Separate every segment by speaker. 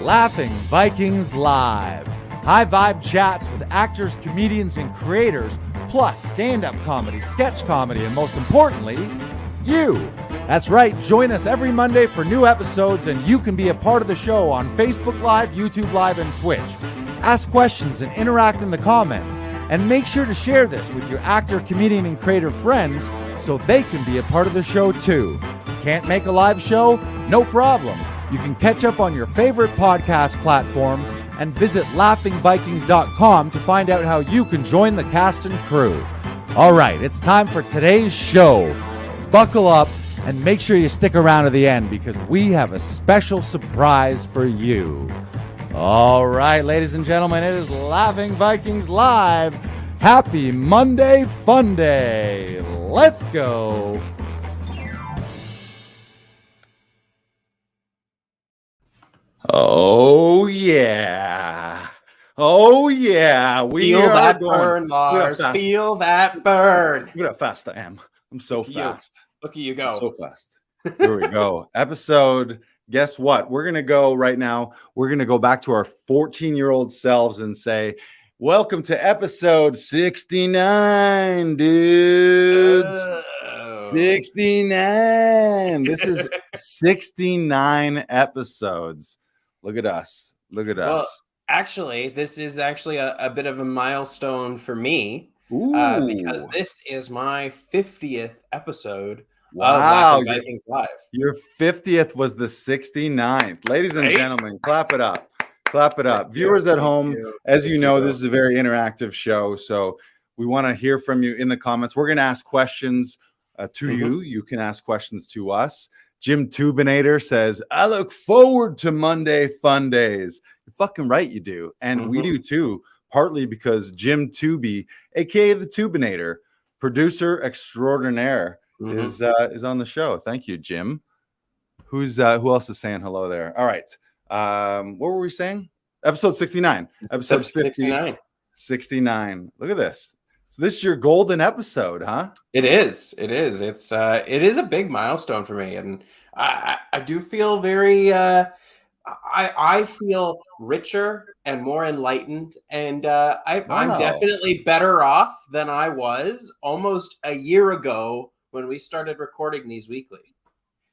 Speaker 1: Laughing Vikings Live. High vibe chats with actors, comedians, and creators, plus stand-up comedy, sketch comedy, and most importantly, you. That's right, join us every Monday for new episodes, and you can be a part of the show on Facebook Live, YouTube Live, and Twitch. Ask questions and interact in the comments, and make sure to share this with your actor, comedian, and creator friends so they can be a part of the show too. Can't make a live show? No problem. You can catch up on your favorite podcast platform and visit laughingvikings.com to find out how you can join the cast and crew. All right, it's time for today's show. Buckle up and make sure you stick around to the end because we have a special surprise for you. All right, ladies and gentlemen, it is Laughing Vikings Live. Happy Monday Fun Day. Let's go. Oh, yeah. Oh, yeah.
Speaker 2: Feel that burn, Lars. Feel that burn.
Speaker 1: Look at how fast I am. I'm so fast.
Speaker 2: Look at you go.
Speaker 1: I'm so fast. Here we go. Episode, guess what? We're going to go right now. We're going to go back to our 14-year-old selves and say, welcome to episode 69, dudes. 69. This is 69 episodes. Look at us. Look at us.
Speaker 2: Well, actually, this is actually a bit of a milestone for me because this is my 50th episode of Laughing Vikings Live.
Speaker 1: Your 50th was the 69th. Ladies and gentlemen, clap it up. Clap it up. Viewers at home, as you know, this is a very interactive show, so we want to hear from you in the comments. We're going to ask questions to you. You can ask questions to us. Jim Tubinator says, I look forward to Monday Fun Days. You're fucking right, you do. And we do too, partly because Jim Tubi, aka the Tubinator, producer extraordinaire, is on the show. Thank you, Jim. Who else is saying hello there? All right. What were we saying? Episode 69. Episode 69. 69. Look at this. So this is your golden episode, huh?
Speaker 2: It is. It is. It is a big milestone for me, and I do feel very. I feel richer and more enlightened, and I'm definitely better off than I was almost a year ago when we started recording these weekly.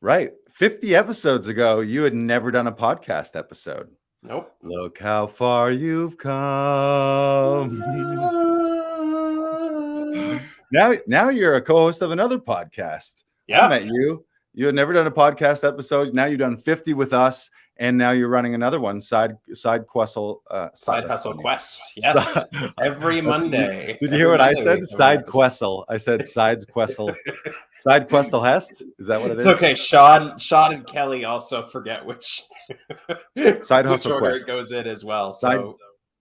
Speaker 1: Right. 50 episodes ago, you had never done a podcast episode.
Speaker 2: Nope.
Speaker 1: Look how far you've come. Now you're a co-host of another podcast.
Speaker 2: Yeah.
Speaker 1: I met you. You had never done a podcast episode. Now you've done 50 with us, and now you're running another one, Side Hustle
Speaker 2: Quest. Yes. Every Monday.
Speaker 1: Did you hear what I said? Side Questle. I said Sides Questle. Side Questle Hest? Is that what it is?
Speaker 2: It's okay. Sean and Kelly also forget which
Speaker 1: Side Hustle
Speaker 2: order
Speaker 1: Quest
Speaker 2: it goes in as well.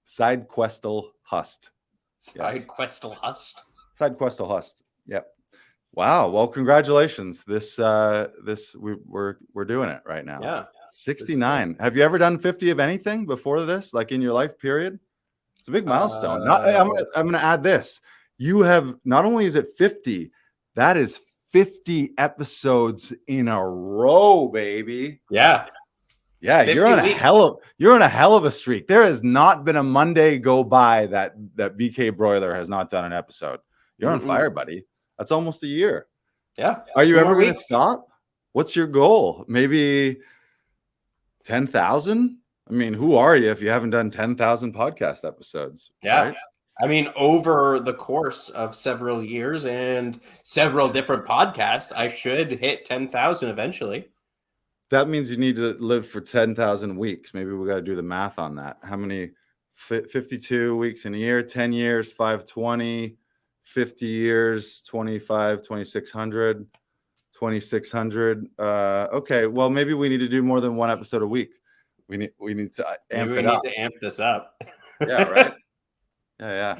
Speaker 1: Side Questle Hust.
Speaker 2: Side Questle Hust.
Speaker 1: Side Questle Hust. Yep. Wow. Well, congratulations. We're doing it right now.
Speaker 2: Yeah.
Speaker 1: 69. Have you ever done 50 of anything before this, like in your life period? It's a big milestone. I'm going to add this. You have, not only is it 50, that is 50 episodes in a row, baby.
Speaker 2: Yeah.
Speaker 1: Yeah, you're on a hell of a streak. There has not been a Monday go by that BK Broiler has not done an episode. You're on fire, buddy. That's almost a year.
Speaker 2: Yeah.
Speaker 1: Are you ever going to stop? What's your goal? Maybe 10,000? I mean, who are you if you haven't done 10,000 podcast episodes?
Speaker 2: Yeah.
Speaker 1: Right?
Speaker 2: I mean, over the course of several years and several different podcasts, I should hit 10,000 eventually.
Speaker 1: That means you need to live for 10,000 weeks. Maybe we got to do the math on that. How many? 52 weeks in a year, 10 years, 520, 50 years, 25, 2,600, 2,600. Okay, well, maybe we need to do more than one episode a week. We need to amp it up.
Speaker 2: We need to amp this up.
Speaker 1: Yeah, right? Yeah.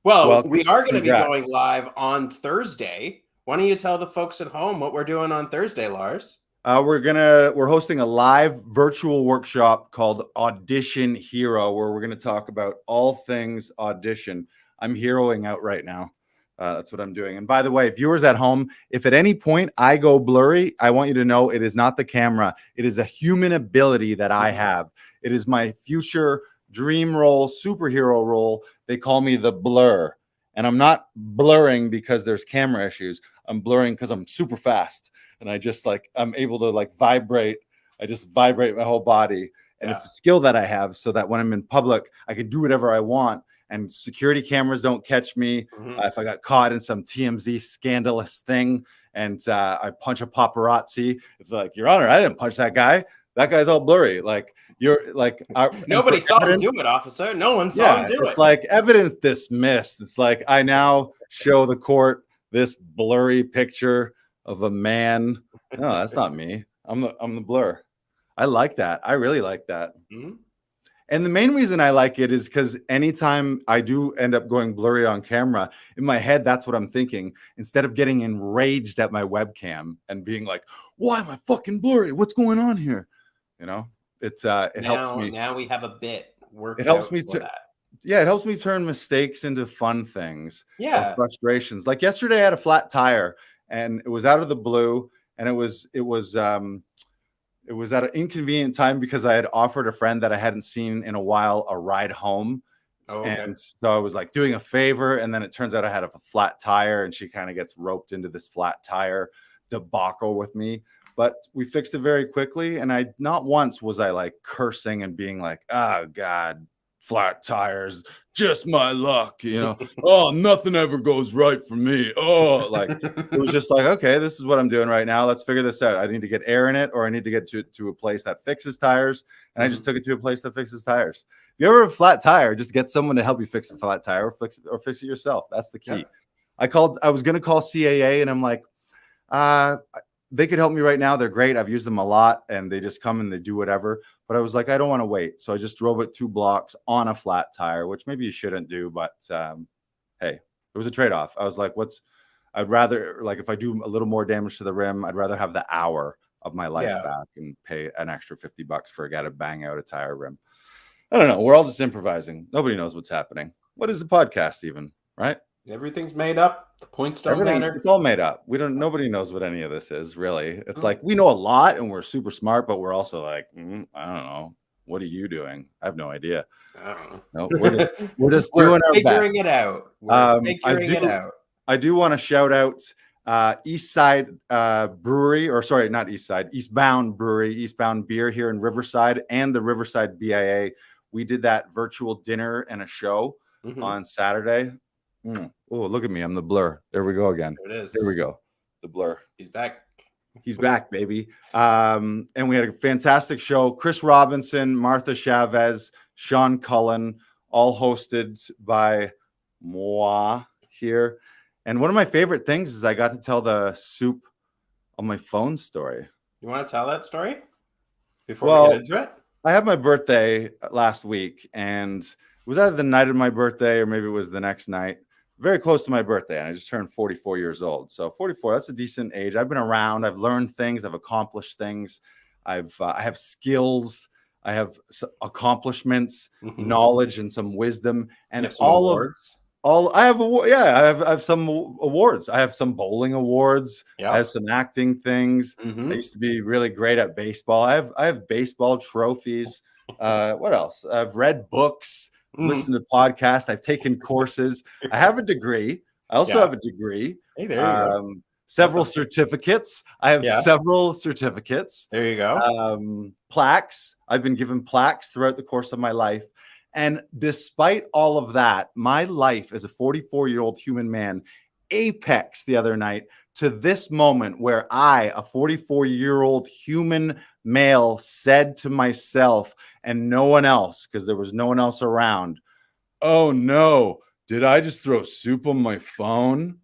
Speaker 2: Well, we are going to be going live on Thursday. Why don't you tell the folks at home what we're doing on Thursday, Lars?
Speaker 1: We're hosting a live virtual workshop called Audition Hero, where we're going to talk about all things audition. I'm heroing out right now. That's what I'm doing. And by the way, viewers at home, if at any point I go blurry, I want you to know it is not the camera. It is a human ability that I have. It is my future dream role, superhero role. They call me the blur. And I'm not blurring because there's camera issues. I'm blurring because I'm super fast. And I just I'm able to vibrate. I just vibrate my whole body. And it's a skill that I have so that when I'm in public, I can do whatever I want. And security cameras don't catch me. If I got caught in some TMZ scandalous thing and I punch a paparazzi, it's like, Your Honor, I didn't punch that guy. That guy's all blurry.
Speaker 2: Nobody saw him do it, officer. No one saw him do it.
Speaker 1: It's like evidence dismissed. It's like I now show the court this blurry picture of a man. No, that's not me. I'm the blur. I like that. I really like that. And the main reason I like it is because anytime I do end up going blurry on camera, in my head, that's what I'm thinking. Instead of getting enraged at my webcam and being like, why am I fucking blurry? What's going on here? It helps me.
Speaker 2: Now we have a bit.
Speaker 1: It helps me it helps me turn mistakes into fun things. Or frustrations. Like yesterday, I had a flat tire and it was out of the blue, and it was at an inconvenient time because I had offered a friend that I hadn't seen in a while a ride home. And so I was doing a favor. And then it turns out I had a flat tire, and she kind of gets roped into this flat tire debacle with me. But we fixed it very quickly. And not once was I cursing and being like, oh God, flat tires, just my luck, oh, nothing ever goes right for me. Oh, it was just okay, this is what I'm doing right now. Let's figure this out. I need to get air in it, or I need to get to a place that fixes tires. And I just took it to a place that fixes tires. If you ever have a flat tire, just get someone to help you fix a flat tire, or fix it yourself. That's the key. I was going to call CAA, and I'm like, they could help me right now. They're great. I've used them a lot, and they just come and they do whatever. But I was like, I don't want to wait. So I just drove it 2 blocks on a flat tire, which maybe you shouldn't do. But hey, it was a trade-off. I was like, I'd rather, if I do a little more damage to the rim, I'd rather have the hour of my life back and pay an extra $50 for a guy to bang out a tire rim. I don't know. We're all just improvising. Nobody knows what's happening. What is the podcast even, right?
Speaker 2: Everything's made up. The points don't matter.
Speaker 1: It's all made up. Nobody knows what any of this is, really. It's we know a lot and we're super smart, but we're also I don't know. What are you doing? I have no idea.
Speaker 2: I don't know.
Speaker 1: No, we're just doing our best.
Speaker 2: Figuring it out.
Speaker 1: I do want to shout out Eastbound Brewery, Eastbound Beer here in Riverside, and the Riverside BIA. We did that virtual dinner and a show on Saturday. Oh, look at me. I'm the blur. There we go again.
Speaker 2: There it is.
Speaker 1: There we go. The blur.
Speaker 2: He's back.
Speaker 1: He's back, baby. And we had a fantastic show. Chris Robinson, Martha Chavez, Sean Cullen, all hosted by moi here. And one of my favorite things is I got to tell the soup on my phone story.
Speaker 2: You want to tell that story before we get into it?
Speaker 1: I had my birthday last week, and it was either the night of my birthday or maybe it was the next night. Very close to my birthday, and I just turned 44 years old. So 44, that's a decent age. I've been around. I've learned things. I've accomplished things. I have skills. I have accomplishments, knowledge, and some wisdom. And all awards. I have some awards. I have some bowling awards. Yeah. I have some acting things. I used to be really great at baseball. I have baseball trophies. What else? I've read books. Listened to podcasts. I've taken courses. I have a degree. I also have a degree.
Speaker 2: Hey, there you go.
Speaker 1: Several certificates. I have several certificates.
Speaker 2: There you go.
Speaker 1: Plaques. I've been given plaques throughout the course of my life. And despite all of that, my life as a 44-year-old human man apex the other night to this moment where I, a 44-year-old human male, said to myself and no one else, because there was no one else around, oh no, did I just throw soup on my phone?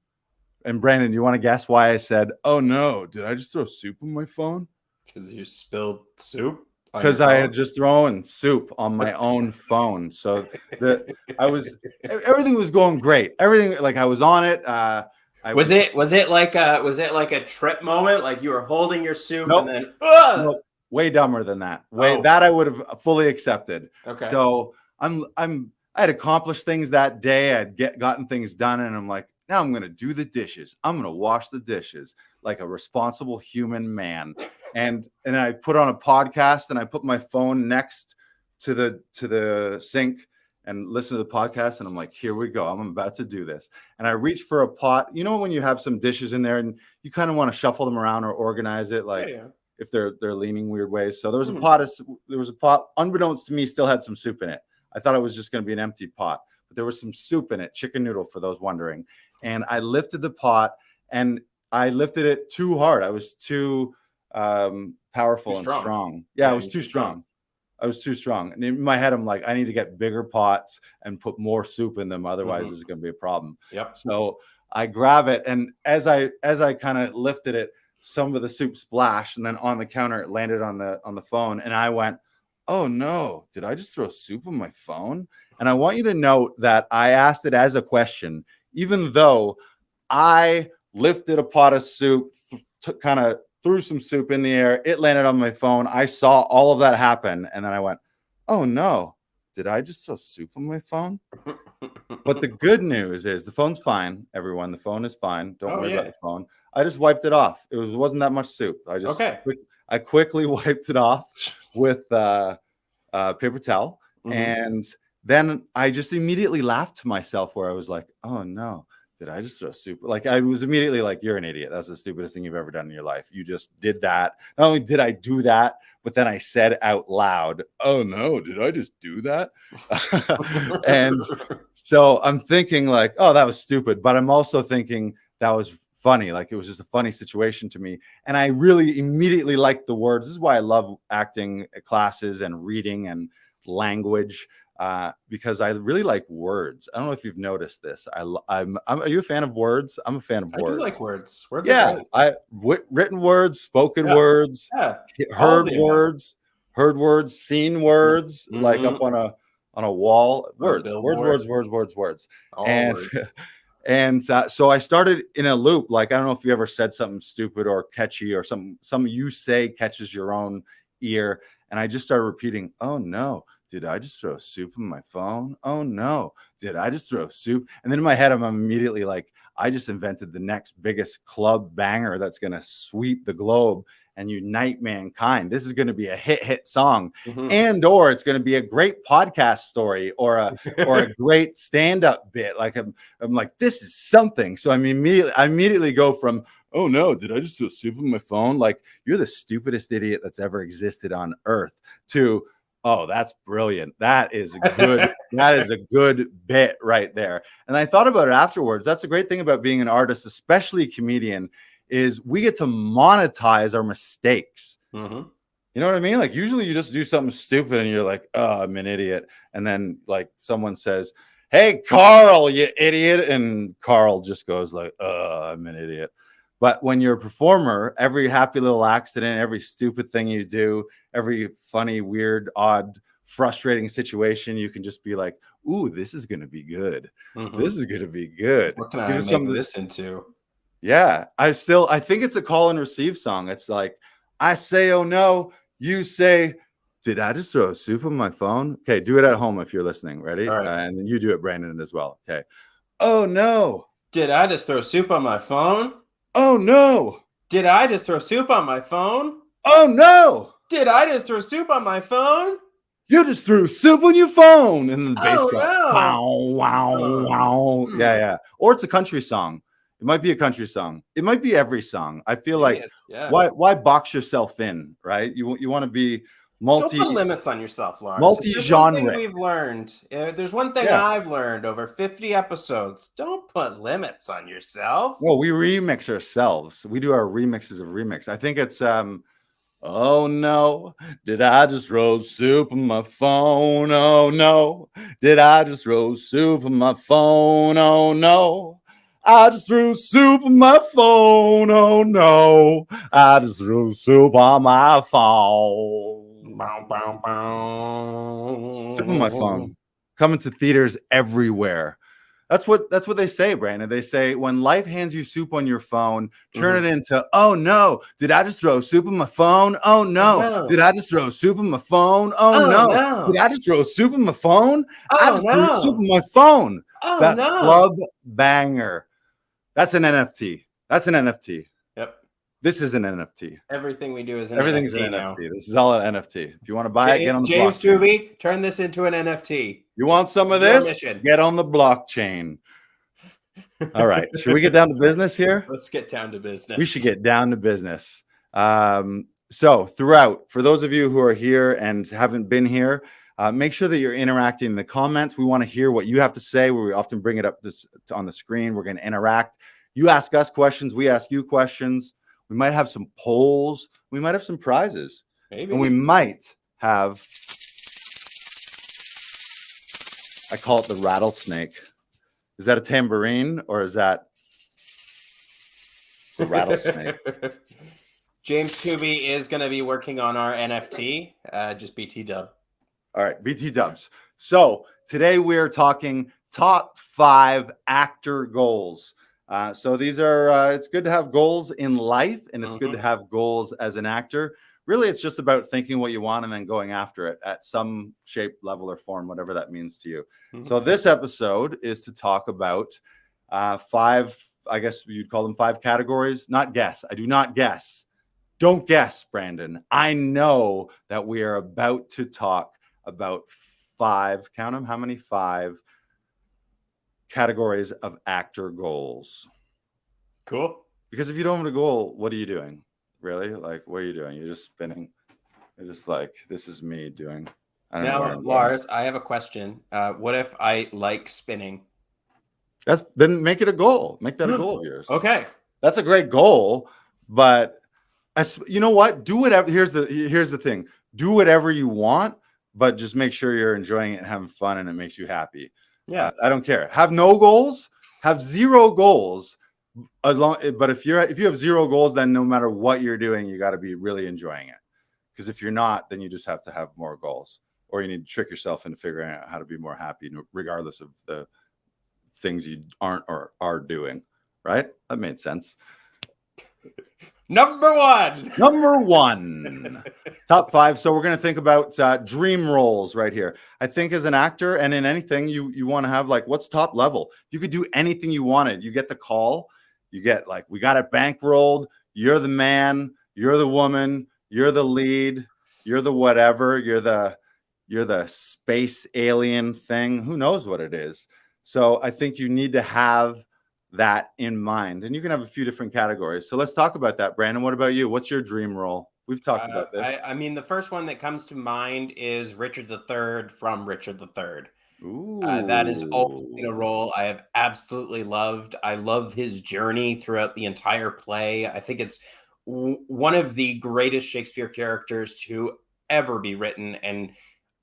Speaker 1: And Brandon, do you want to guess why I said, oh no, did I just throw soup on my phone?
Speaker 2: Because you spilled soup?
Speaker 1: Because I had just thrown soup on my own phone. So everything was going great. Everything, I was on it.
Speaker 2: Was it like a trip moment? Like you were holding your soup and then
Speaker 1: nope. Way dumber than that. That I would have fully accepted.
Speaker 2: Okay.
Speaker 1: So I had accomplished things that day. I'd gotten things done, and I'm like, now I'm going to do the dishes. I'm going to wash the dishes like a responsible human man. And I put on a podcast and I put my phone next to the sink and listen to the podcast. And I'm like, here we go. I'm about to do this. And I reach for a pot. You know, when you have some dishes in there and you kind of want to shuffle them around or organize it, like if they're leaning weird ways. So there was a pot, unbeknownst to me, still had some soup in it. I thought it was just going to be an empty pot, but there was some soup in it, chicken noodle for those wondering. And I lifted the pot and I lifted it too hard. I was too powerful and strong. Yeah, I was too strong. I was too strong. And in my head, I'm like, I need to get bigger pots and put more soup in them. Otherwise, this is going to be a problem.
Speaker 2: Yep.
Speaker 1: So I grab it. And as I kind of lifted it, some of the soup splashed. And then on the counter, it landed on the phone. And I went, oh, no, did I just throw soup on my phone? And I want you to note that I asked it as a question, even though I lifted a pot of soup, kind of threw some soup in the air. It landed on my phone. I saw all of that happen. And then I went, oh, no, did I just throw soup on my phone? But the good news is the phone's fine, everyone. The phone is fine. Don't worry about the phone. I just wiped it off. It wasn't that much soup. I quickly wiped it off with paper towel. And then I just immediately laughed to myself where I was like, oh, no. Did I just throw soup? Like, I was immediately like, you're an idiot. That's the stupidest thing you've ever done in your life. You just did that. Not only did I do that, but then I said out loud, oh no, did I just do that? And so I'm thinking like, oh, that was stupid. But I'm also thinking that was funny. Like, it was just a funny situation to me. And I really immediately liked the words. This is why I love acting classes and reading and language. Because I really like words. I don't know if you've noticed this. Are you a fan of words? I'm a fan of words.
Speaker 2: I do like words. Words
Speaker 1: written words, spoken words, heard words, seen words, like up on a wall. Words. So I started in a loop. Like, I don't know if you ever said something stupid or catchy or some you say catches your own ear, and I just started repeating, oh no. Did I just throw soup on my phone? Oh, no. Did I just throw soup? And then in my head, I'm immediately like, I just invented the next biggest club banger that's going to sweep the globe and unite mankind. This is going to be a hit song. And or it's going to be a great podcast story or a great stand-up bit. Like, I'm like, this is something. So I immediately go from, oh, no, did I just throw soup on my phone? Like, you're the stupidest idiot that's ever existed on earth, to, oh, that's brilliant. That is a good bit right there. And I thought about it afterwards. That's a great thing about being an artist, especially a comedian, is we get to monetize our mistakes. You know what I mean? Like, usually you just do something stupid and you're like, oh, I'm an idiot. And then like someone says, hey, Carl, you idiot. And Carl just goes like, I'm an idiot. But when you're a performer, every happy little accident, every stupid thing you do, every funny, weird, odd, frustrating situation, you can just be like, ooh, this is going to be good. This is going to be good.
Speaker 2: What can I make this into?
Speaker 1: Yeah. I think it's a call and receive song. It's like, I say, oh no, you say, did I just throw soup on my phone? Okay, do it at home if you're listening. Ready?
Speaker 2: All right.
Speaker 1: And then you do it, Brandon, as well. Okay. Oh no.
Speaker 2: Did I just throw soup on my phone?
Speaker 1: Oh no.
Speaker 2: Did I just throw soup on my phone?
Speaker 1: Oh no.
Speaker 2: Did I just throw soup on my phone?
Speaker 1: You just threw soup on your phone. And then the bass drop.
Speaker 2: No.
Speaker 1: Wow. Yeah. Or it's a country song. It might be a country song. It might be every song. I feel like why box yourself in, right? You want to be don't
Speaker 2: put limits on yourself, Lars.
Speaker 1: Multi-genre.
Speaker 2: There's one thing we've learned. There's one thing I've learned over 50 episodes. Don't put limits on yourself.
Speaker 1: Well, we remix ourselves. We do our remixes of remix. I think it's oh no, did I just throw soup on my phone? Oh no, did I just throw soup on my phone? Oh no, I just threw soup on my phone. Oh no, I just threw soup on my phone. Soup on my phone. Coming to theaters everywhere. That's what they say, Brandon. They say when life hands you soup on your phone, turn it into, oh no, did I just throw soup on my phone? Oh no, did I just throw soup on my phone? Oh no, did I just throw soup on my phone? I just threw soup on my phone. That club banger. That's an NFT. That's an NFT.
Speaker 2: Yep.
Speaker 1: This is an NFT.
Speaker 2: Everything we do is an
Speaker 1: Everything's
Speaker 2: NFT
Speaker 1: an
Speaker 2: now.
Speaker 1: NFT. This is all an NFT. If you want to buy it, get on the
Speaker 2: James
Speaker 1: blockchain.
Speaker 2: Tooby, turn this into an NFT.
Speaker 1: You want some of
Speaker 2: Your
Speaker 1: this?
Speaker 2: mission.
Speaker 1: Get on the blockchain. All right. Should we get down to business here?
Speaker 2: Let's get down to business.
Speaker 1: We should get down to business. So throughout, for those of you who are here and haven't been here, make sure that you're interacting in the comments. We want to hear what you have to say. We often bring it up on the screen. We're going to interact. You ask us questions. We ask you questions. We might have some polls. We might have some prizes.
Speaker 2: Maybe.
Speaker 1: And we might have, I call it the rattlesnake. Is that a tambourine or is that a rattlesnake?
Speaker 2: James Tooby is going to be working on our NFT. Just BT dub.
Speaker 1: All right, BT dubs. So today we're talking top 5 actor goals. So these are, it's good to have goals in life and it's good to have goals as an actor. Really, it's just about thinking what you want and then going after it at some shape, level, or form, whatever that means to you. So this episode is to talk about 5, I guess you'd call them 5 categories. Not guess. I do not guess. Don't guess, Brandon. I know that we are about to talk about 5, count them, how many? 5 categories of actor goals.
Speaker 2: Cool.
Speaker 1: Because if you don't have a goal, what are you doing? Really? Like, what are you doing? You're just spinning. You're just like, this is me doing. I don't know.
Speaker 2: Now, Lars, I have a question. What if I like spinning?
Speaker 1: Then make it a goal. Make that a goal of yours.
Speaker 2: Okay.
Speaker 1: That's a great goal, but you know what? Do whatever. Here's the thing. Do whatever you want, but just make sure you're enjoying it and having fun and it makes you happy.
Speaker 2: Yeah.
Speaker 1: I don't care. Have no goals. Have 0 goals. But if you have 0 goals, then no matter what you're doing, you got to be really enjoying it. Because if you're not, then you just have to have more goals, or you need to trick yourself into figuring out how to be more happy, regardless of the things you aren't or are doing. Right? That made sense.
Speaker 2: Number 1.
Speaker 1: Number 1. Top 5. So we're going to think about dream roles right here. I think as an actor and in anything, you want to have like, what's top level? You could do anything you wanted. You get the call. You get like, we got it bankrolled. You're the man. You're the woman. You're the lead. You're the whatever. You're the space alien thing. Who knows what it is? So I think you need to have that in mind, and you can have a few different categories. So let's talk about that. Brandon, what about you? What's your dream role? We've talked about this.
Speaker 2: I mean, the first one that comes to mind is Richard III from Richard III. That is always been a role I have absolutely loved. I love his journey throughout the entire play. I think it's one of the greatest Shakespeare characters to ever be written, and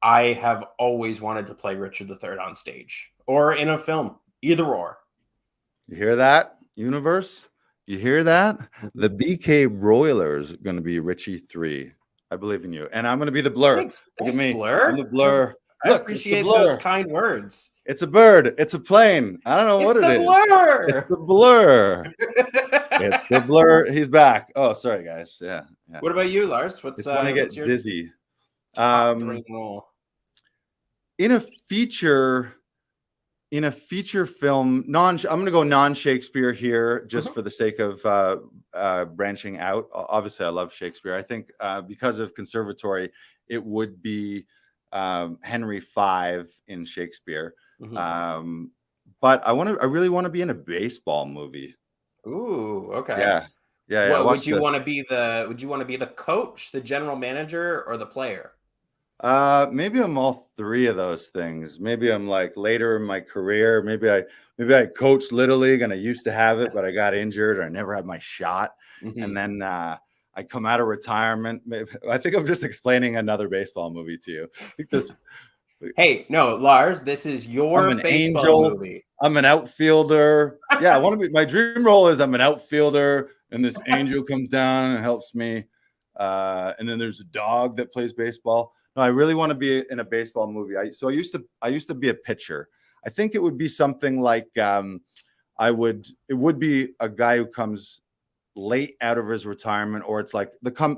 Speaker 2: I have always wanted to play Richard III on stage or in a film, either or.
Speaker 1: You hear that, universe? You hear that? The BK Broilers going to be Richie 3. I believe in you. And I'm going to be the blur.
Speaker 2: Thanks,
Speaker 1: Look at me.
Speaker 2: Blur.
Speaker 1: I'm the blur.
Speaker 2: I appreciate those kind words.
Speaker 1: It's a bird. It's a plane. I don't know what it is.
Speaker 2: Blur.
Speaker 1: It's the blur. It's the blur. He's back. Oh, sorry, guys. Yeah.
Speaker 2: What about you, Lars?
Speaker 1: It's when I get dizzy.
Speaker 2: Dream role?
Speaker 1: In a feature film, I'm going to go non-Shakespeare here just for the sake of branching out. Obviously, I love Shakespeare. I think because of conservatory, it would be Henry V in Shakespeare. But I really want to be in a baseball movie.
Speaker 2: Ooh, okay.
Speaker 1: Yeah.
Speaker 2: Well, would you want to be the coach, the general manager, or the player?
Speaker 1: Maybe I'm all 3 of those things. Maybe I'm like later in my career. Maybe I coached Little League and I used to have it, but I got injured or I never had my shot. And then I come out of retirement. I think I'm just explaining another baseball movie to you. I think this.
Speaker 2: Hey, no, Lars, this is your baseball movie.
Speaker 1: I'm an outfielder. Yeah, I want to be. My dream role is I'm an outfielder, and this angel comes down and helps me. And then there's a dog that plays baseball. No, I really want to be in a baseball movie. I used to be a pitcher. I think it would be something like it would be a guy who comes late out of his retirement, or it's like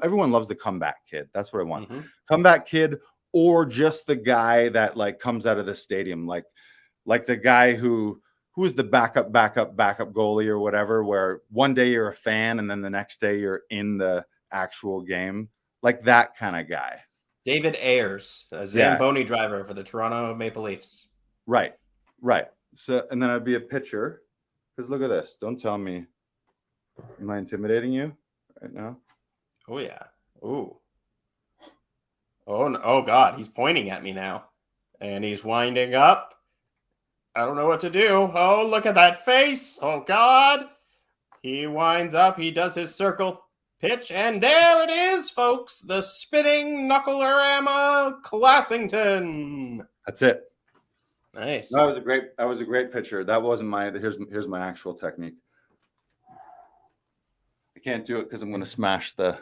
Speaker 1: everyone loves the comeback kid. That's what I want. Comeback kid, or just the guy that like comes out of the stadium, like the guy who who is the backup goalie or whatever, where one day you're a fan and then the next day you're in the actual game, like that kind of guy.
Speaker 2: David Ayers, a Zamboni driver for the Toronto Maple Leafs.
Speaker 1: Right. So, and then I'd be a pitcher, because look at this. Don't tell me. Am I intimidating you right now?
Speaker 2: Oh yeah. Ooh. Oh no. Oh God, he's pointing at me now, and he's winding up. I don't know what to do. Oh, look at that face. Oh God. He winds up. He does his circle pitch, and there it is, folks. The spinning knucklerama Classington.
Speaker 1: That's it.
Speaker 2: Nice.
Speaker 1: That was a great picture. That wasn't my. Here's my actual technique. I can't do it because I'm going to smash the.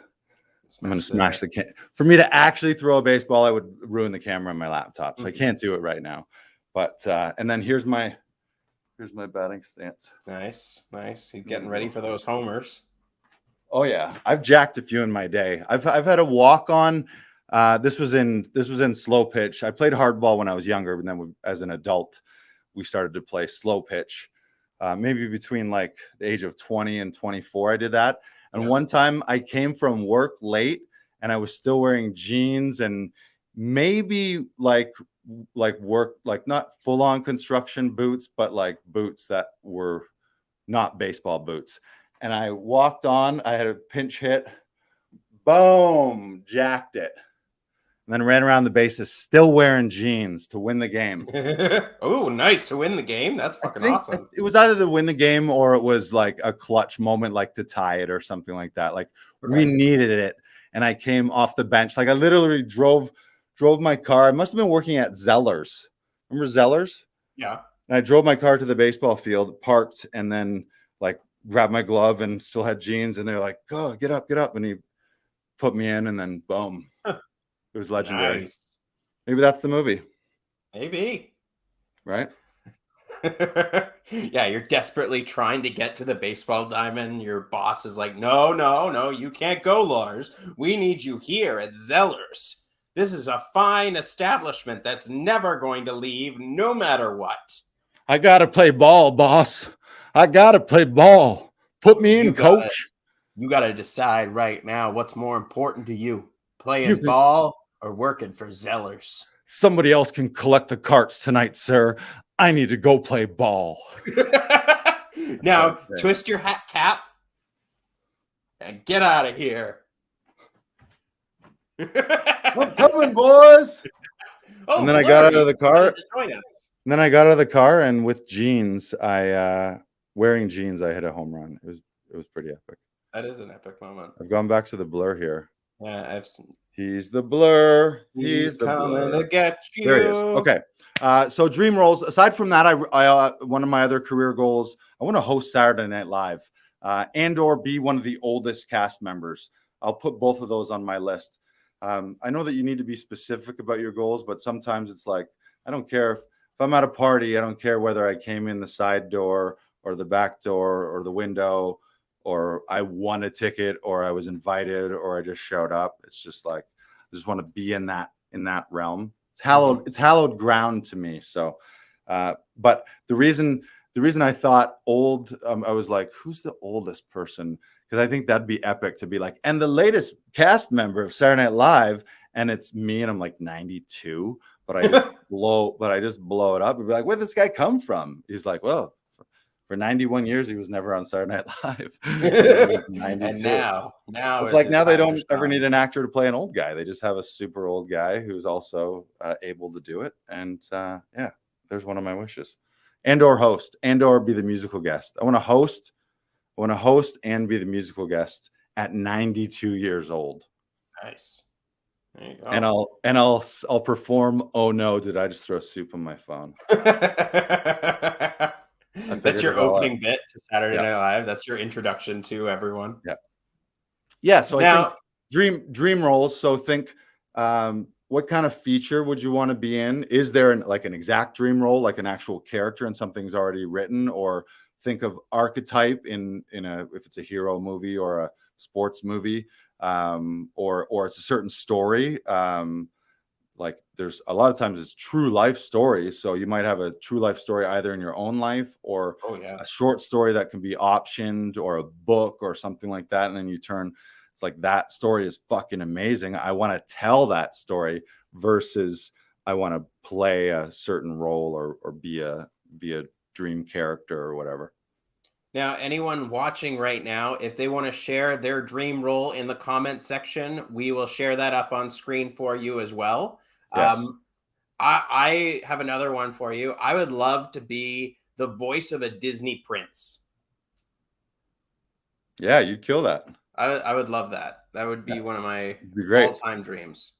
Speaker 1: I'm going to smash the can. For me to actually throw a baseball, I would ruin the camera on my laptop, so I can't do it right now. But and then here's my batting stance.
Speaker 2: Nice. He's getting ready for those homers.
Speaker 1: Oh yeah, I've jacked a few in my day. I've had a walk on. This was in slow pitch. I played hardball when I was younger, but then as an adult, we started to play slow pitch. Maybe between like the age of 20 and 24, I did that. And one time I came from work late and I was still wearing jeans and maybe like work, like not full on construction boots, but like boots that were not baseball boots. And I walked on, I had a pinch hit, boom, jacked it. And then ran around the bases still wearing jeans to win the game.
Speaker 2: Oh, nice, to win the game. That's fucking awesome.
Speaker 1: It was either to win the game or it was like a clutch moment, like to tie it or something like that. Like we needed it. And I came off the bench. Like I literally drove my car. I must have been working at Zellers. Remember Zellers?
Speaker 2: Yeah.
Speaker 1: And I drove my car to the baseball field, parked, and then like grabbed my glove and still had jeans. And they're like, "Go, get up." And he put me in and then boom. It was legendary. Nice. Maybe that's the movie.
Speaker 2: Maybe.
Speaker 1: Right?
Speaker 2: Yeah, you're desperately trying to get to the baseball diamond. Your boss is like, no, you can't go, Lars. We need you here at Zellers. This is a fine establishment that's never going to leave, no matter what.
Speaker 1: I got to play ball, boss. I got to play ball. Put me in, coach.
Speaker 2: You got to decide right now what's more important to you. Playing ball or working for Zellers?
Speaker 1: Somebody else can collect the carts tonight, sir. I need to go play ball.
Speaker 2: Now, twist your hat cap and get out of here.
Speaker 1: I'm coming, boys. And then I got out of the car. And then I got out of the car, and with jeans, wearing jeans, I hit a home run. It was pretty epic.
Speaker 2: That is an epic moment.
Speaker 1: I've gone back to the blur here.
Speaker 2: Yeah, I've seen.
Speaker 1: He's the blur.
Speaker 2: He's the coming blur. To get you.
Speaker 1: There he is. Okay. So dream roles. Aside from that, I one of my other career goals, I want to host Saturday Night Live, and or be one of the oldest cast members. I'll put both of those on my list. I know that you need to be specific about your goals, but sometimes it's like, I don't care if I'm at a party, I don't care whether I came in the side door or the back door or the window, or I won a ticket, or I was invited, or I just showed up. It's just like, I just want to be in that realm. It's hallowed ground to me. So, but the reason I thought old, I was like, who's the oldest person? Because I think that'd be epic to be like, and the latest cast member of Saturday Night Live, and it's me, and I'm like 92, but I just blow it up and be like, where'd this guy come from? He's like, well, for 91 years, he was never on Saturday Night Live.
Speaker 2: And now
Speaker 1: it's like now they don't ever need an actor to play an old guy. They just have a super old guy who's also able to do it. And yeah, there's one of my wishes. And or host, and or be the musical guest. I want to host and be the musical guest at 92 years old.
Speaker 2: Nice. There you go.
Speaker 1: And I'll perform. Oh no, did I just throw soup on my phone?
Speaker 2: That's your opening bit to Saturday Night Live. That's your introduction to everyone.
Speaker 1: Yeah. So now, I think dream roles. So think, what kind of feature would you want to be in? Is there an exact dream role, like an actual character and something's already written? Or think of archetype in if it's a hero movie or a sports movie, or it's a certain story. like there's a lot of times it's true life stories. So you might have a true life story either in your own life or a short story that can be optioned or a book or something like that. And then it's like that story is fucking amazing. I want to tell that story versus I want to play a certain role or be a dream character or whatever.
Speaker 2: Now, anyone watching right now, if they want to share their dream role in the comment section, we will share that up on screen for you as well.
Speaker 1: Yes.
Speaker 2: I have another one for you. I would love to be the voice of a Disney prince.
Speaker 1: Yeah, you'd kill that.
Speaker 2: I would love that. That would be one of my all-time dreams.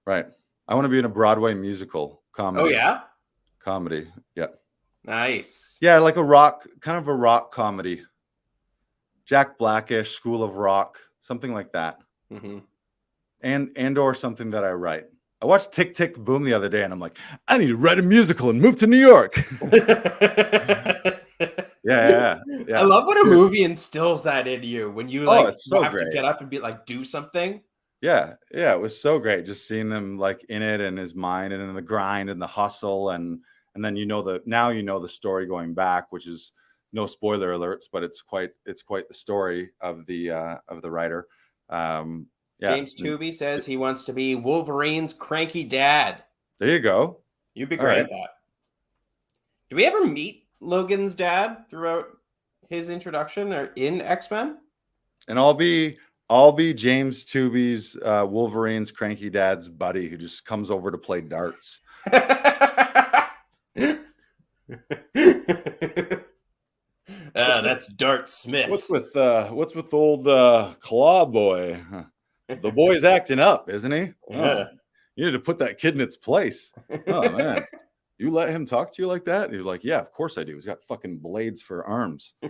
Speaker 1: Right. I want to be in a Broadway musical comedy.
Speaker 2: Oh, yeah?
Speaker 1: Comedy. Yeah.
Speaker 2: Nice.
Speaker 1: Yeah, like kind of a rock comedy. Jack Blackish, School of Rock, something like that.
Speaker 2: Mm-hmm.
Speaker 1: And or something that I write. I watched Tick Tick Boom the other day, and I'm like, I need to write a musical and move to New York. Yeah.
Speaker 2: I love when a movie instills that in you when you
Speaker 1: it's so
Speaker 2: have
Speaker 1: great.
Speaker 2: to get up and be like, do something.
Speaker 1: Yeah, it was so great just seeing them like in it and his mind and in the grind and the hustle and then now the story going back, which is no spoiler alerts, but it's quite the story of the writer.
Speaker 2: James Tooby says he wants to be Wolverine's cranky dad.
Speaker 1: There you go.
Speaker 2: You'd be great at that. Do we ever meet Logan's dad throughout his introduction or in X-Men?
Speaker 1: And I'll be James Tooby's Wolverine's cranky dad's buddy who just comes over to play darts.
Speaker 2: That's Dart Smith.
Speaker 1: What's with old Claw Boy? The boy's acting up, isn't he?
Speaker 2: Yeah.
Speaker 1: You need to put that kid in its place. Oh man, you let him talk to you like that? He was like, yeah, of course I do. He's got fucking blades for arms. He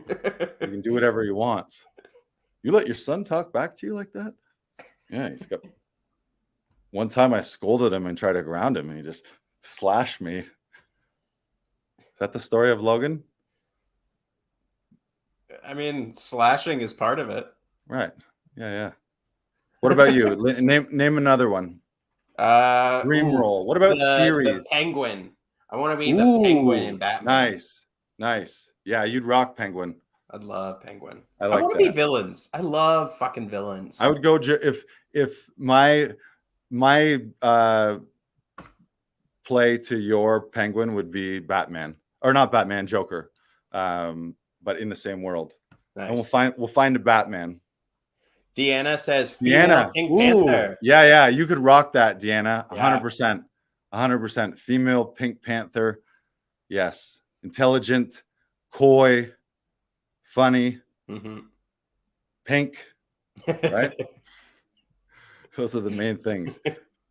Speaker 1: can do whatever he wants. You let your son talk back to you like that? Yeah, he's got. One time I scolded him and tried to ground him, and he just slashed me. Is that the story of Logan?
Speaker 2: I mean, slashing is part of it.
Speaker 1: Right. Yeah. What about you? Name another one. Dream role. What about series?
Speaker 2: The Penguin. I want to be the Penguin in Batman.
Speaker 1: Nice. Yeah, you'd rock Penguin.
Speaker 2: I'd love Penguin.
Speaker 1: I
Speaker 2: want to be villains. I love fucking villains.
Speaker 1: I would go if my play to your Penguin would be Batman, or not Batman, Joker, but in the same world. Nice. And we'll find a Batman.
Speaker 2: Deanna says female Pink Panther.
Speaker 1: Yeah, you could rock that, Deanna. 100%. Female Pink Panther. Yes, intelligent, coy, funny, pink. Right. Those are the main things.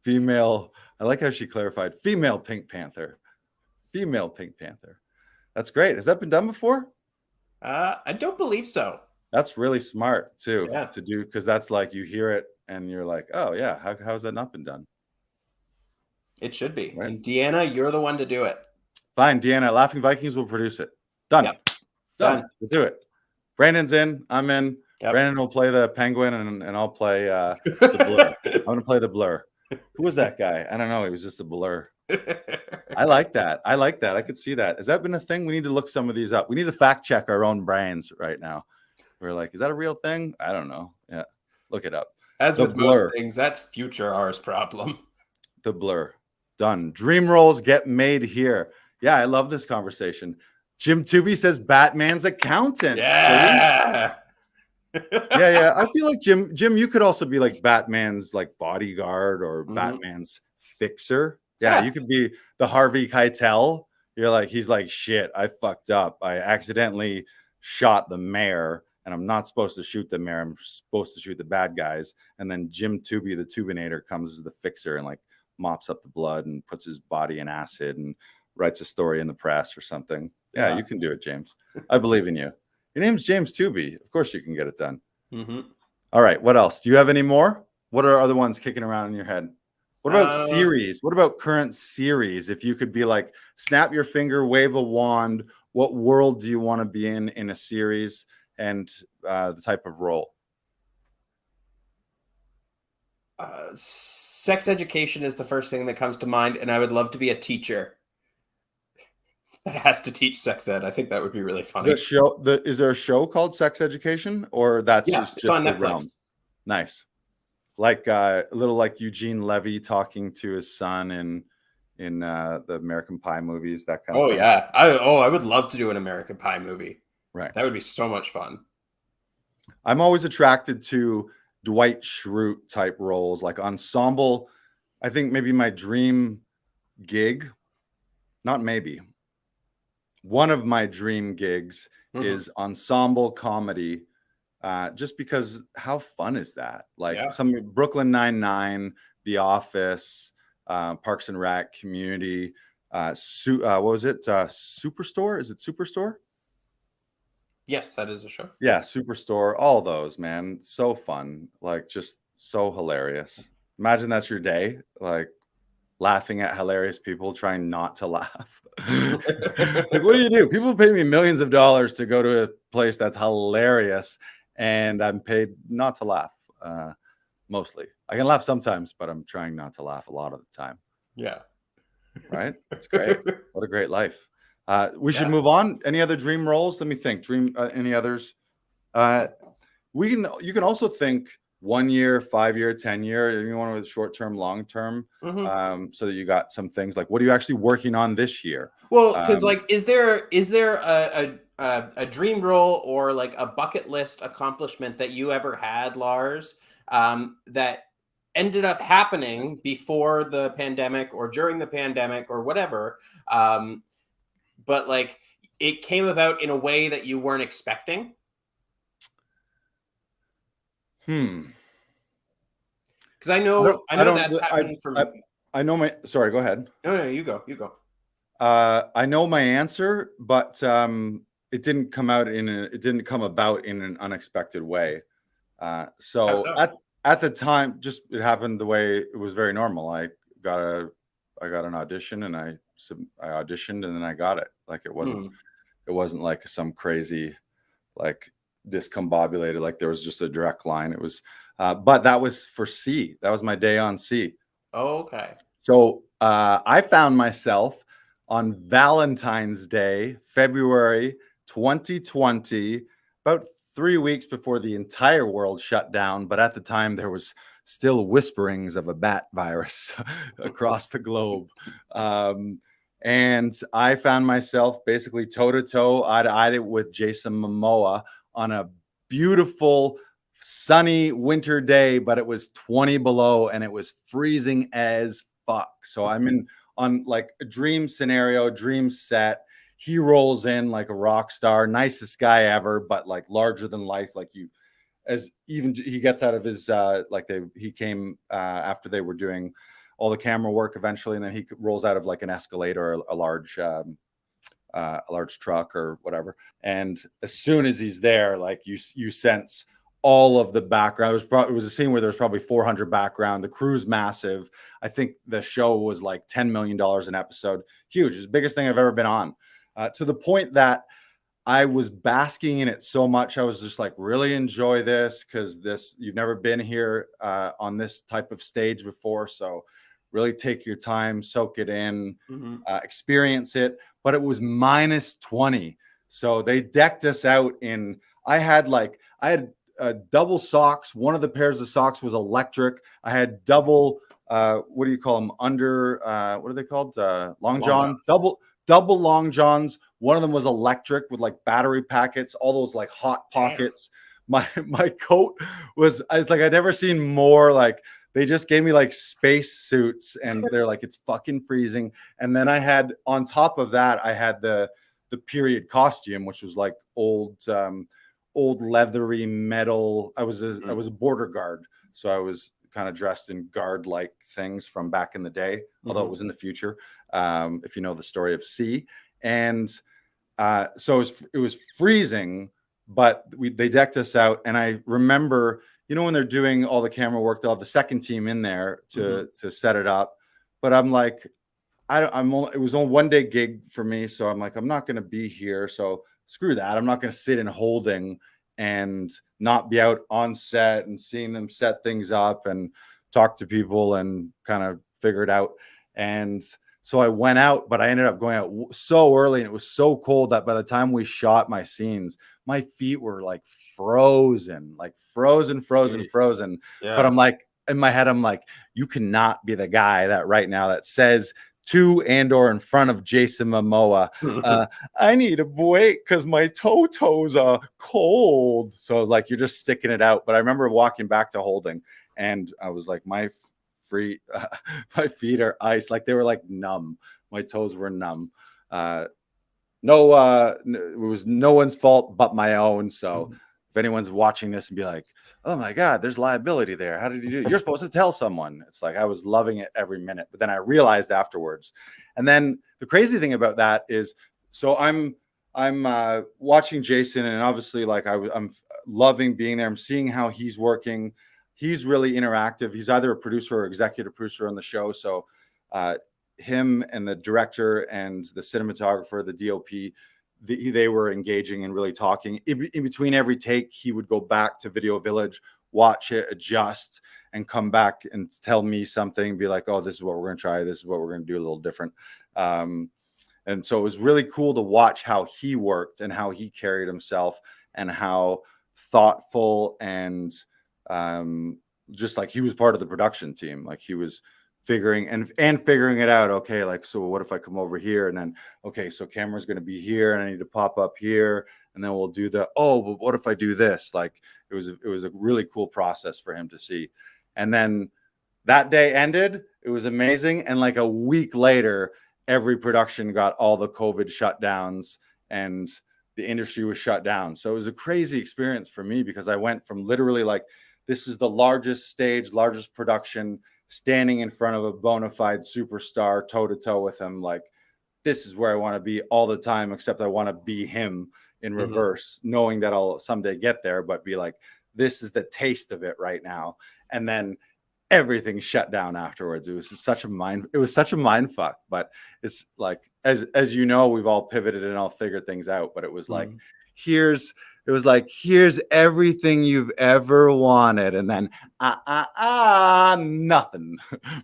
Speaker 1: Female. I like how she clarified. Female Pink Panther. Female Pink Panther. That's great. Has that been done before?
Speaker 2: I don't believe so.
Speaker 1: That's really smart too to do, because that's like you hear it and you're like, oh yeah, how has that not been done?
Speaker 2: It should be. Right? And Deanna, you're the one to do it.
Speaker 1: Fine, Deanna. Laughing Vikings will produce it. Done. Yep. Done. We'll do it. Brandon's in. I'm in. Yep. Brandon will play the Penguin and I'll play the Blur. I'm going to play the Blur. Who was that guy? I don't know. He was just a blur. I like that. I could see that. Has that been a thing? We need to look some of these up. We need to fact check our own brains right now. We're like, is that a real thing? I don't know. Yeah. Look it up.
Speaker 2: As with most things, that's future ours problem.
Speaker 1: The Blur. Done. Dream roles get made here. Yeah, I love this conversation. Jim Tooby says Batman's accountant.
Speaker 2: Yeah.
Speaker 1: Yeah. I feel like Jim, you could also be like Batman's like bodyguard or Batman's fixer. Yeah, you could be the Harvey Keitel. You're like, he's like, shit, I fucked up. I accidentally shot the mayor, and I'm not supposed to shoot the mayor. I'm supposed to shoot the bad guys. And then Jim Tooby, the Tubinator, comes as the fixer and like mops up the blood and puts his body in acid and writes a story in the press or something. Yeah, you can do it, James. I believe in you. Your name's James Tooby. Of course you can get it done. All right. What else? Do you have any more? What are other ones kicking around in your head? What about series? What about current series? If you could be like, snap your finger, wave a wand, what world do you want to be in a series, and the type of role?
Speaker 2: Sex education is the first thing that comes to mind, and I would love to be a teacher that has to teach sex ed. I think that would be really funny.
Speaker 1: Is there a show called Sex Education, or that's
Speaker 2: Yeah, it's
Speaker 1: just
Speaker 2: on
Speaker 1: the
Speaker 2: Netflix.
Speaker 1: realm? Nice. Like a little like Eugene Levy talking to his son in the American Pie movies, that kind of thing.
Speaker 2: Yeah. I would love to do an American Pie movie.
Speaker 1: Right.
Speaker 2: That would be so much fun.
Speaker 1: I'm always attracted to Dwight Schrute type roles, like ensemble. I think maybe my dream gig, not maybe, one of my dream gigs is ensemble comedy. Just because how fun is that? Like some Brooklyn Nine-Nine, The Office, Parks and Rec, Community, what was it? Superstore? Is it Superstore?
Speaker 2: Yes, that is a show.
Speaker 1: Yeah, Superstore. All those, man. So fun. Like just so hilarious. Imagine that's your day. Like laughing at hilarious people, trying not to laugh. Like, what do? People pay me millions of dollars to go to a place that's hilarious, and I'm paid not to laugh. Mostly, I can laugh sometimes, but I'm trying not to laugh a lot of the time.
Speaker 2: Yeah,
Speaker 1: right. That's great. What a great life. We should move on. Any other dream roles? Let me think. Any others? You can also think 1 year, 5 year, 10 year. You want to short term, long term, so that you got some things like what are you actually working on this year?
Speaker 2: Well, because like, is there a dream role or like a bucket list accomplishment that you ever had, Lars, that ended up happening before the pandemic or during the pandemic or whatever, but like it came about in a way that you weren't expecting?
Speaker 1: Because
Speaker 2: I know that's happened for me.
Speaker 1: I know my. Sorry, go ahead.
Speaker 2: No, you go.
Speaker 1: I know my answer, but it didn't come about in an unexpected way. So at the time, just it happened the way it was very normal. I got an audition, and I auditioned, and then I got it. Like it wasn't like some crazy like discombobulated, like there was just a direct line. It was but that was for C. That was my day on C.
Speaker 2: Oh, okay.
Speaker 1: So I found myself on Valentine's Day, February 2020, about 3 weeks before the entire world shut down. But at the time, there was still whisperings of a bat virus across the globe. And I found myself basically toe-to-toe, eye-to-eye with Jason Momoa on a beautiful, sunny winter day, but it was 20 below and it was freezing as fuck. So I'm on like a dream scenario, dream set. He rolls in like a rock star, nicest guy ever, but like larger than life. Like he gets out of his he came after they were doing all the camera work eventually, and then he rolls out of like an escalator or a large truck or whatever. And as soon as he's there, like you sense all of the background. It was a scene where there was probably 400 background. The crew's massive. I think the show was like $10 million an episode. Huge. It's the biggest thing I've ever been on. To the point that I was basking in it so much. I was just like, really enjoy this because you've never been here on this type of stage before. So really take your time, soak it in, experience it. But it was minus 20. So they decked us out in, I had double socks. One of the pairs of socks was electric. I had double, what do you call them? What are they called? Long johns. Double long johns. One of them was electric with like battery packets, all those like hot pockets. Damn. My coat was, it's like I'd never seen more. Like they just gave me like space suits, and they're like, it's fucking freezing. And then I had on top of that, I had the period costume, which was like old leathery metal. I was a border guard, so I was kind of dressed in guard like things from back in the day, although it was in the future. If you know the story of C. And so it was freezing, but they decked us out. And I remember, when they're doing all the camera work, they'll have the second team in there to set it up. But I'm like, it was only 1 day gig for me. So I'm like, I'm not going to be here. So screw that. I'm not going to sit in holding and not be out on set and seeing them set things up and talk to people and kind of figure it out. And so I went out, but I ended up going out so early, and it was so cold that by the time we shot my scenes, my feet were like frozen.
Speaker 2: Yeah.
Speaker 1: But I'm like, in my head, I'm like, you cannot be the guy that right now that says to and or in front of Jason Momoa, I need a break because my toes are cold. So I was like, you're just sticking it out. But I remember walking back to holding, and I was like, my feet are ice. Like they were like numb. My toes were numb. It was no one's fault but my own. So if anyone's watching this and be like, oh my God, there's liability there. How did you do it? You're supposed to tell someone. It's like I was loving it every minute, but then I realized afterwards. And then the crazy thing about that is, so I'm watching Jason, and obviously like I'm loving being there. I'm seeing how he's working. He's really interactive. He's either a producer or executive producer on the show. So him and the director and the cinematographer, the DOP, they were engaging and really talking. In between every take, he would go back to Video Village, watch it, adjust, and come back and tell me something, be like, oh, this is what we're going to try. This is what we're going to do a little different. And so it was really cool to watch how he worked and how he carried himself and how thoughtful and just like he was part of the production team. Like he was figuring it out. Okay, like, so what if I come over here, and then, okay, so camera's going to be here and I need to pop up here, and then we'll do but what if I do this? Like it was a really cool process for him to see. And then that day ended. It was amazing. And like a week later, every production got all the COVID shutdowns and the industry was shut down. So it was a crazy experience for me, because I went from literally like, this is the largest stage, largest production, standing in front of a bona fide superstar, toe to toe with him. Like, this is where I want to be all the time, except I want to be him in reverse, knowing that I'll someday get there, but be like, this is the taste of it right now. And then everything shut down afterwards. It was such a mind fuck, but it's like, as you know, we've all pivoted and all figured things out, but it was like, here's everything you've ever wanted. And then, nothing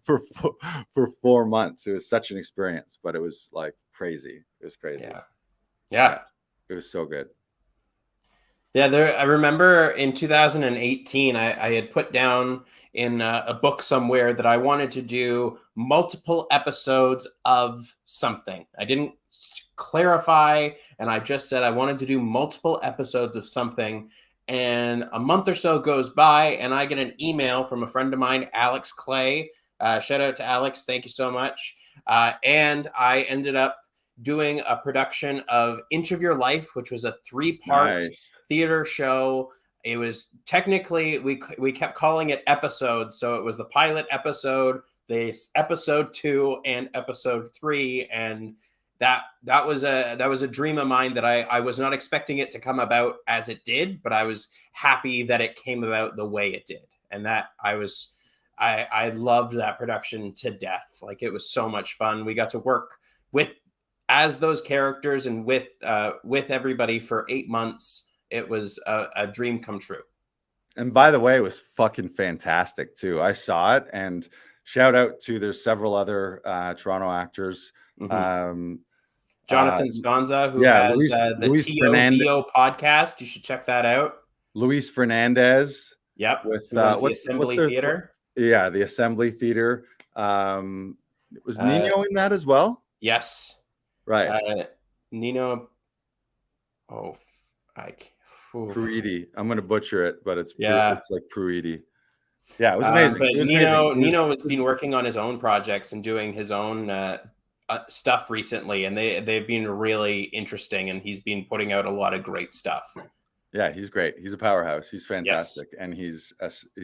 Speaker 1: for 4 months. It was such an experience, but it was like crazy. It was crazy.
Speaker 2: Yeah.
Speaker 1: It was so good.
Speaker 2: Yeah. I remember in 2018, I had put down in a book somewhere that I wanted to do multiple episodes of something. I didn't clarify, and I just said I wanted to do multiple episodes of something. And a month or so goes by, and I get an email from a friend of mine, Alex Clay. Shout out to Alex. Thank you so much. And I ended up doing a production of Inch of Your Life, which was a 3-part theater show. It was technically, we kept calling it episodes. So it was the pilot episode, the episode 2, and episode 3. And that was a dream of mine that I was not expecting it to come about as it did, but I was happy that it came about the way it did. And that I loved that production to death. Like, it was so much fun. We got to work as those characters and with everybody for 8 months. It was a dream come true.
Speaker 1: And by the way, it was fucking fantastic too. I saw it, and shout out to, there's several other Toronto actors.
Speaker 2: Jonathan Sconza, who has
Speaker 1: Luis
Speaker 2: the TOVO podcast. You should check that out.
Speaker 1: Luis Fernandez.
Speaker 2: Yep.
Speaker 1: With
Speaker 2: the Assembly Theater.
Speaker 1: Yeah, the Assembly Theater. Was Nino in that as well?
Speaker 2: Yes.
Speaker 1: Right.
Speaker 2: Nino.
Speaker 1: Pruidi. I'm going to butcher it, but it's like Pruidi. Yeah, it was amazing.
Speaker 2: But Nino has been working on his own projects and doing his own stuff recently, and they've been really interesting, and he's been putting out a lot of great stuff.
Speaker 1: Yeah, he's great. He's a powerhouse. He's fantastic. Yes. And he's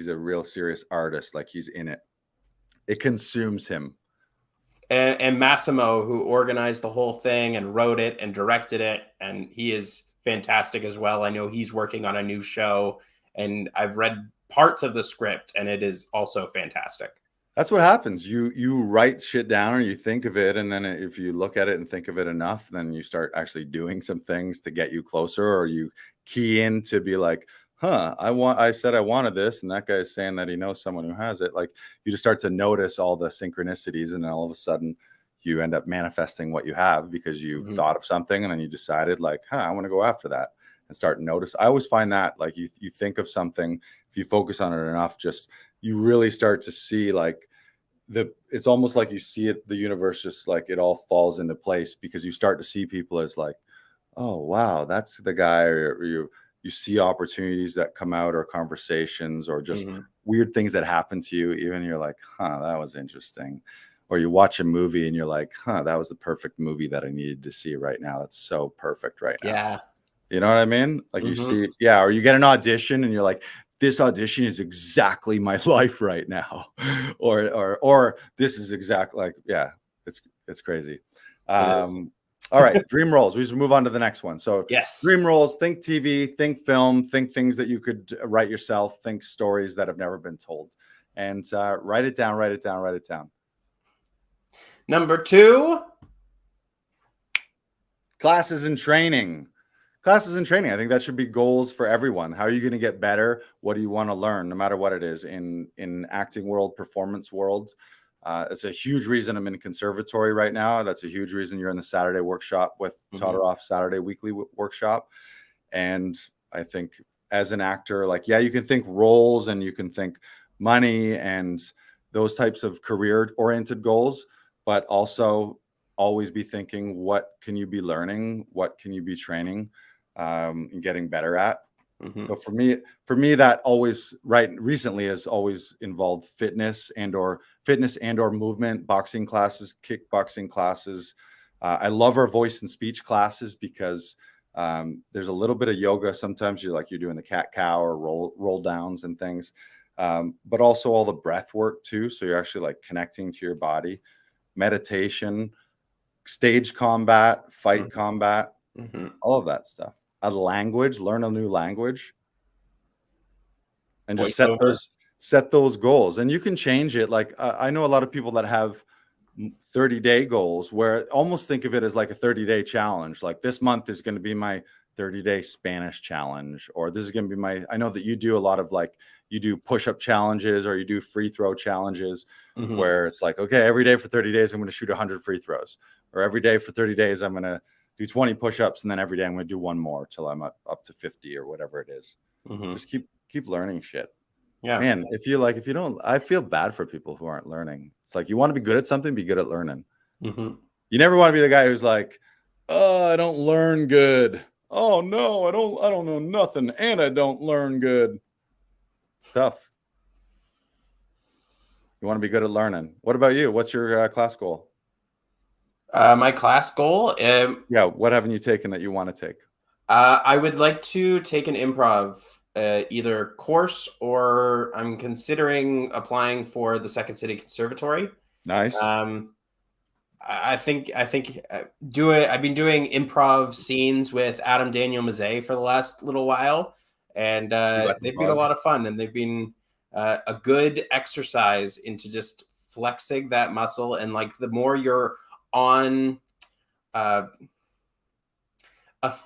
Speaker 1: a real serious artist. Like, he's in it. It consumes him.
Speaker 2: And Massimo, who organized the whole thing and wrote it and directed it, and he is fantastic as well. I know he's working on a new show, and I've read parts of the script, and it is also fantastic.
Speaker 1: That's what happens. You write shit down, or you think of it, and then if you look at it and think of it enough, then you start actually doing some things to get you closer, or you key in to be like,
Speaker 3: I said I wanted this, and that guy is saying that he knows someone who has it. Like, you just start to notice all the synchronicities, and then all of a sudden you end up manifesting what you have because you thought of something and then you decided like, I want to go after that, and start to notice. I always find that like you think of something, if you focus on it enough, just you really start to see like it's almost like you see it, the universe just like it all falls into place because you start to see people as like, oh wow, that's the guy, or you see opportunities that come out, or conversations, or just weird things that happen to you. Even you're like, that was interesting. Or you watch a movie and you're like, that was the perfect movie that I needed to see right now. That's so perfect right now.
Speaker 2: Yeah.
Speaker 3: You know what I mean? Like you see, or you get an audition and you're like, this audition is exactly my life right now. or this is exactly like, it's crazy. All right, dream roles. We just move on to the next one. So
Speaker 2: yes,
Speaker 3: dream roles, think TV, think film, think things that you could write yourself, think stories that have never been told, and write it down.
Speaker 2: Number 2,
Speaker 3: classes and training. I think that should be goals for everyone. How are you going to get better? What do you want to learn, no matter what it is, in acting world, performance world? It's a huge reason I'm in conservatory right now. That's a huge reason you're in the Saturday workshop with Todoroff, Saturday weekly workshop. And I think as an actor, like, you can think roles and you can think money and those types of career-oriented goals, but also always be thinking, what can you be learning? What can you be training and getting better at? So for me, that always recently has always involved fitness and or movement, boxing classes, kickboxing classes. I love our voice and speech classes because there's a little bit of yoga. Sometimes you're doing the cat cow or roll downs and things, but also all the breath work too. So you're actually like connecting to your body, meditation, stage combat, fight combat, all of that stuff. Learn a new language, and just set those goals. And you can change it. Like I know a lot of people that have 30-day goals, where almost think of it as like a 30-day challenge. Like this month is going to be my 30-day Spanish challenge, or this is going to be I know that you do a lot of you do push-up challenges, or you do free throw challenges, where it's like, okay, every day for 30 days, I'm going to shoot 100 free throws, or every day for 30 days, I'm going to do 20 push-ups, and then every day I'm going to do one more till I'm up to 50 or whatever it is. Just keep learning shit. Yeah, man. If you don't, I feel bad for people who aren't learning. It's like, you want to be good at something, be good at learning. You never want to be the guy who's like, oh, I don't learn good. Oh no, I don't know nothing, and I don't learn good. It's tough. You want to be good at learning. What about you? What's your class goal?
Speaker 2: My class goal?
Speaker 3: What haven't you taken that you want to take?
Speaker 2: I would like to take an improv either course, or I'm considering applying for the Second City Conservatory.
Speaker 3: Nice.
Speaker 2: I think I've been doing improv scenes with Adam Daniel Mazet for the last little while, and they've been a lot of fun, and they've been a good exercise into just flexing that muscle. And like, the more you're on a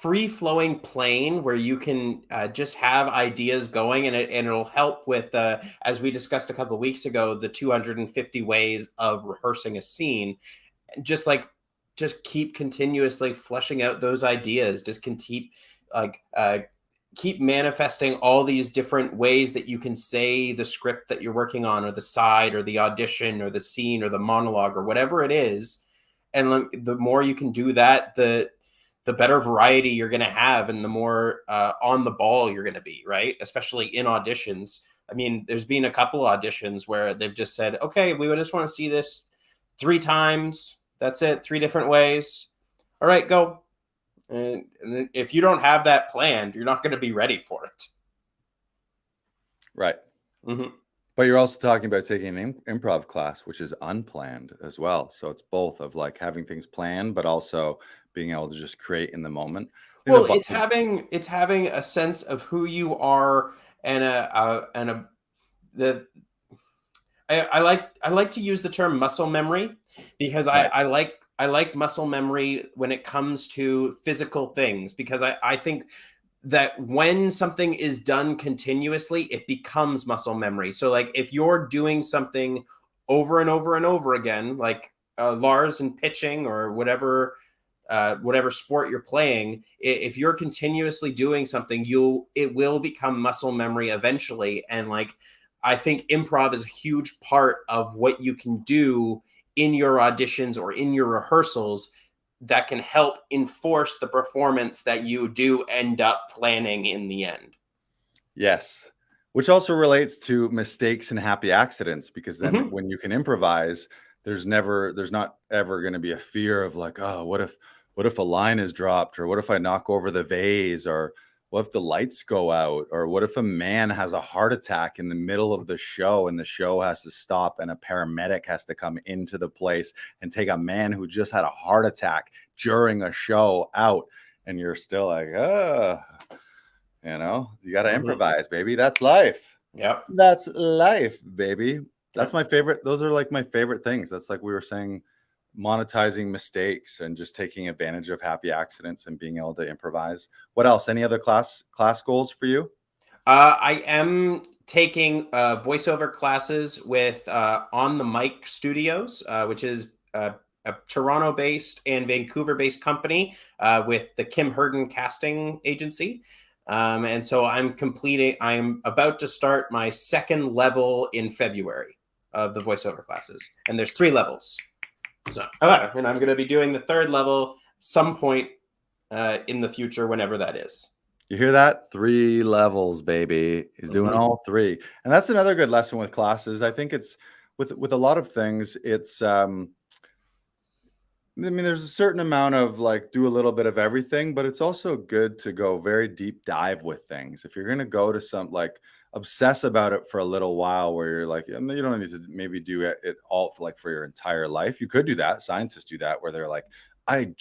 Speaker 2: free-flowing plane where you can just have ideas going, and it'll help with, as we discussed a couple of weeks ago, the 250 ways of rehearsing a scene. Just keep continuously fleshing out those ideas. Just can keep manifesting all these different ways that you can say the script that you're working on, or the side, or the audition, or the scene, or the monologue, or whatever it is. And the more you can do that, the better variety you're going to have, and the more on the ball you're going to be, right? Especially in auditions. I mean, there's been a couple auditions where they've just said, okay, we just want to see this 3 times. That's it. 3 different ways. All right, go. And if you don't have that planned, you're not going to be ready for it.
Speaker 3: Right. But you're also talking about taking an improv class, which is unplanned as well. So it's both of like having things planned, but also being able to just create in the moment.
Speaker 2: Well, it's having a sense of who you are, and I like to use the term muscle memory, because I like muscle memory when it comes to physical things, because I think that when something is done continuously, it becomes muscle memory. So like if you're doing something over and over and over again, like Lars in pitching or whatever sport you're playing, if you're continuously doing something, it will become muscle memory eventually. And like I think improv is a huge part of what you can do in your auditions or in your rehearsals that can help enforce the performance that you do end up planning in the end.
Speaker 3: Yes. Which also relates to mistakes and happy accidents, because then when you can improvise, there's not ever going to be a fear of like, oh, what if a line is dropped, or what if I knock over the vase, or what if the lights go out, or what if a man has a heart attack in the middle of the show and the show has to stop and a paramedic has to come into the place and take a man who just had a heart attack during a show out, and you're still like, oh, you got to improvise, baby. That's life.
Speaker 2: Yep.
Speaker 3: That's life, baby. That's my favorite. Those are like my favorite things. That's like we were saying, monetizing mistakes and just taking advantage of happy accidents and being able to improvise. What else? Any other class goals for you?
Speaker 2: I am taking voiceover classes with On the Mic Studios, which is a Toronto-based and Vancouver-based company with the Kim Herden casting agency. And so I'm about to start my second level in February of the voiceover classes. And there's 3 levels. So, and I'm going to be doing the 3rd level some point in the future, whenever that is.
Speaker 3: You hear that? 3 levels, baby. He's doing all 3. And that's another good lesson with classes. I think it's with a lot of things, it's there's a certain amount of like do a little bit of everything, but it's also good to go very deep dive with things. If you're going to go to some like obsess about it for a little while, where you're like, you don't need to maybe do it all for your entire life. You could do that. Scientists do that, where they're like, I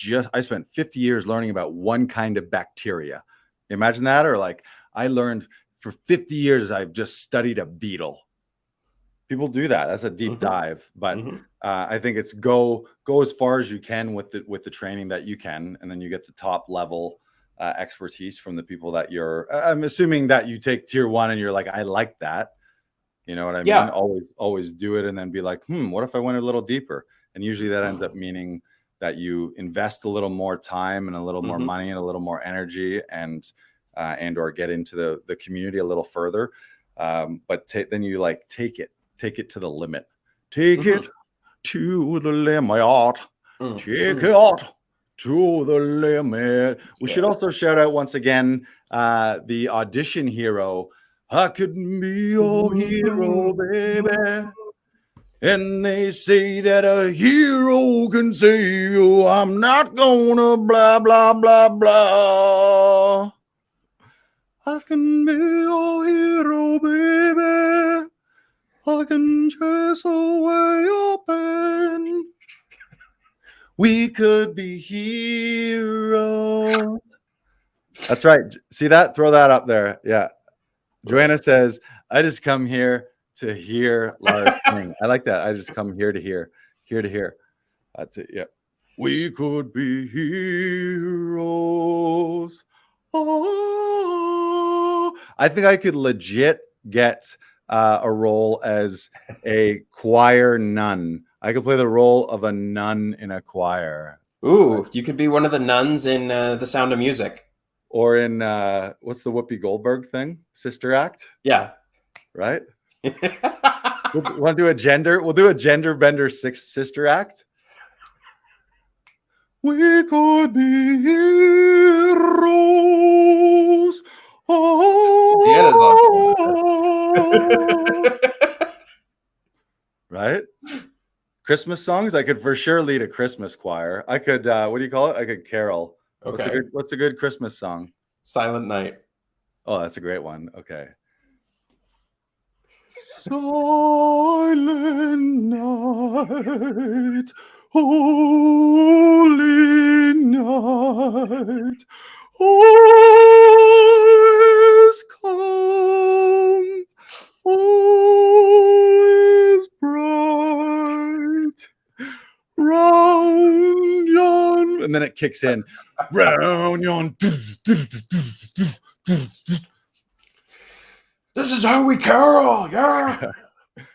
Speaker 3: spent 50 years learning about one kind of bacteria. Imagine that. Or like, I learned for 50 years, I've just studied a beetle. People do that. That's a deep dive. But I think it's go as far as you can with the training that you can, and then you get the top level expertise from the people that I'm assuming that you take tier 1 and you're like, I like that. You know what I mean? Always do it, and then be like, what if I went a little deeper? And usually that ends up meaning that you invest a little more time and a little more money and a little more energy, and or get into the community a little further. But then you like take it to the limit. Take it to the limit. Take it to the limit. We should also shout out once again the audition hero. I could be your hero, baby. And they say that a hero can save you. I'm not gonna blah, blah, blah, blah. I can be your hero, baby. I can chase away your pain. We could be heroes. That's right. See that? Throw that up there. Yeah. Joanna says, I just come here to hear Lars sing. I like that. I just come here to hear. That's it. Yeah. We could be heroes. Oh. I think I could legit get a role as a choir nun. I could play the role of a nun in a choir.
Speaker 2: Ooh, you could be one of the nuns in The Sound of Music.
Speaker 3: Or in what's the Whoopi Goldberg thing? Sister Act?
Speaker 2: Yeah.
Speaker 3: Right? We'll do a gender bender sister act. We could be heroes. Oh, right? Christmas songs. I could for sure lead a Christmas choir. I could. What do you call it? I could carol.
Speaker 2: Okay.
Speaker 3: What's a good Christmas song?
Speaker 2: Silent Night.
Speaker 3: Oh, that's a great one. Okay. Silent night, holy night, all is calm, all is bright, round yon, and then it kicks in, round yon,
Speaker 2: This is how we carol. Yeah.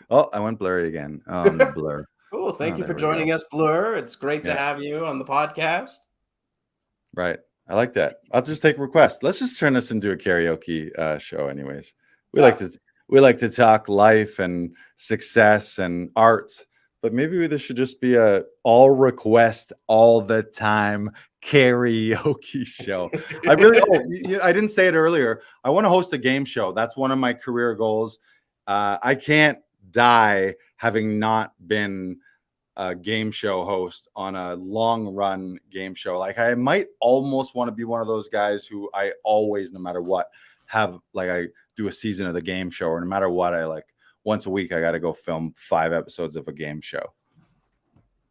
Speaker 3: Oh, I went blurry again. The blur.
Speaker 2: Cool. Thank you for
Speaker 3: there we
Speaker 2: joining
Speaker 3: go.
Speaker 2: us, Blur. It's great to
Speaker 3: Yeah.
Speaker 2: have you on the podcast.
Speaker 3: Right. I like that. I'll just take requests. Let's just turn this into a karaoke show anyways. We like to talk life and success and art, but maybe this should just be a all request all the time karaoke show. I didn't say it earlier. I want to host a game show. That's one of my career goals. I can't die having not been a game show host on a long run game show. Like I might almost want to be one of those guys who I always, no matter what, have like I do a season of the game show, or no matter what, I like once a week I got to go film 5 episodes of a game show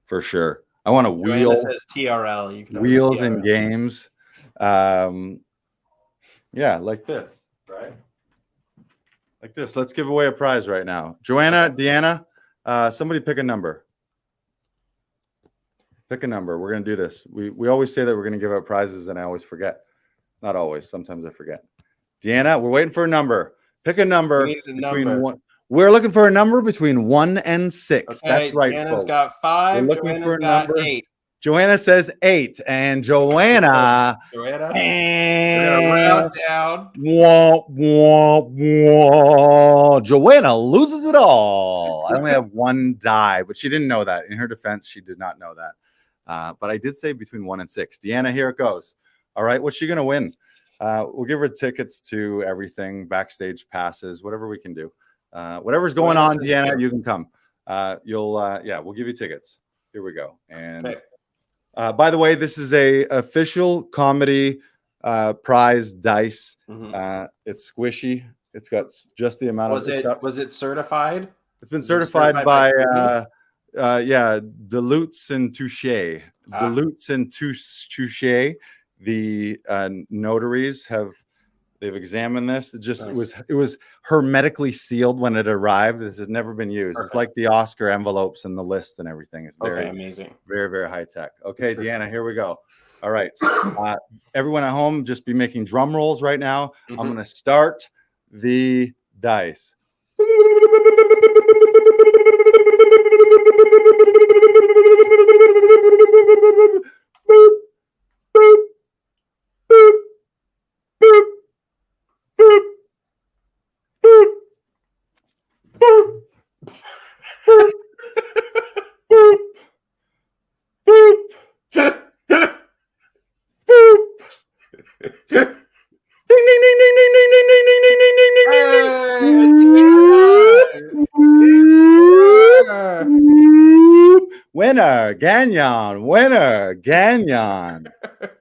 Speaker 3: for sure. I want to wheel
Speaker 2: says TRL. You can
Speaker 3: wheels
Speaker 2: TRL.
Speaker 3: and games. Yeah, like this, right? Like this. Let's give away a prize right now. Joanna, Deanna, somebody pick a number. Pick a number. We're going to do this. We always say that we're going to give out prizes, and I always forget. Not always. Sometimes I forget. Deanna, we're waiting for a number. Pick a number. We're looking for a number between 1 and 6.
Speaker 2: Okay,
Speaker 3: that's right.
Speaker 2: Deanna's got 5. Joanna's got 8.
Speaker 3: Joanna says 8, and Joanna.
Speaker 2: Joanna,
Speaker 3: and
Speaker 2: round down.
Speaker 3: Wah, wah, wah. Joanna loses it all. I only have 1 die, but she didn't know that. In her defense, she did not know that. But I did say between 1 and 6. Deanna, here it goes. All right, what's she gonna win? We'll give her tickets to everything, backstage passes, whatever we can do. Whatever's going on, Deanna, you can come. We'll give you tickets. Here we go. And
Speaker 2: okay.
Speaker 3: By the way, this is a official comedy prize dice.
Speaker 2: Mm-hmm.
Speaker 3: It's squishy. It's got just the amount of stuff.
Speaker 2: Was it certified?
Speaker 3: It's been certified by Delutes and Touche. Delutes and Touche. The notaries they've examined this. It was hermetically sealed when it arrived. This has never been used. Perfect. It's like the Oscar envelopes and the list and everything. It's very
Speaker 2: amazing.
Speaker 3: Very, very high tech. Okay, Deanna, here we go. All right. Everyone at home, just be making drum rolls right now. Mm-hmm. I'm going to start the dice. Winner, Gagnon.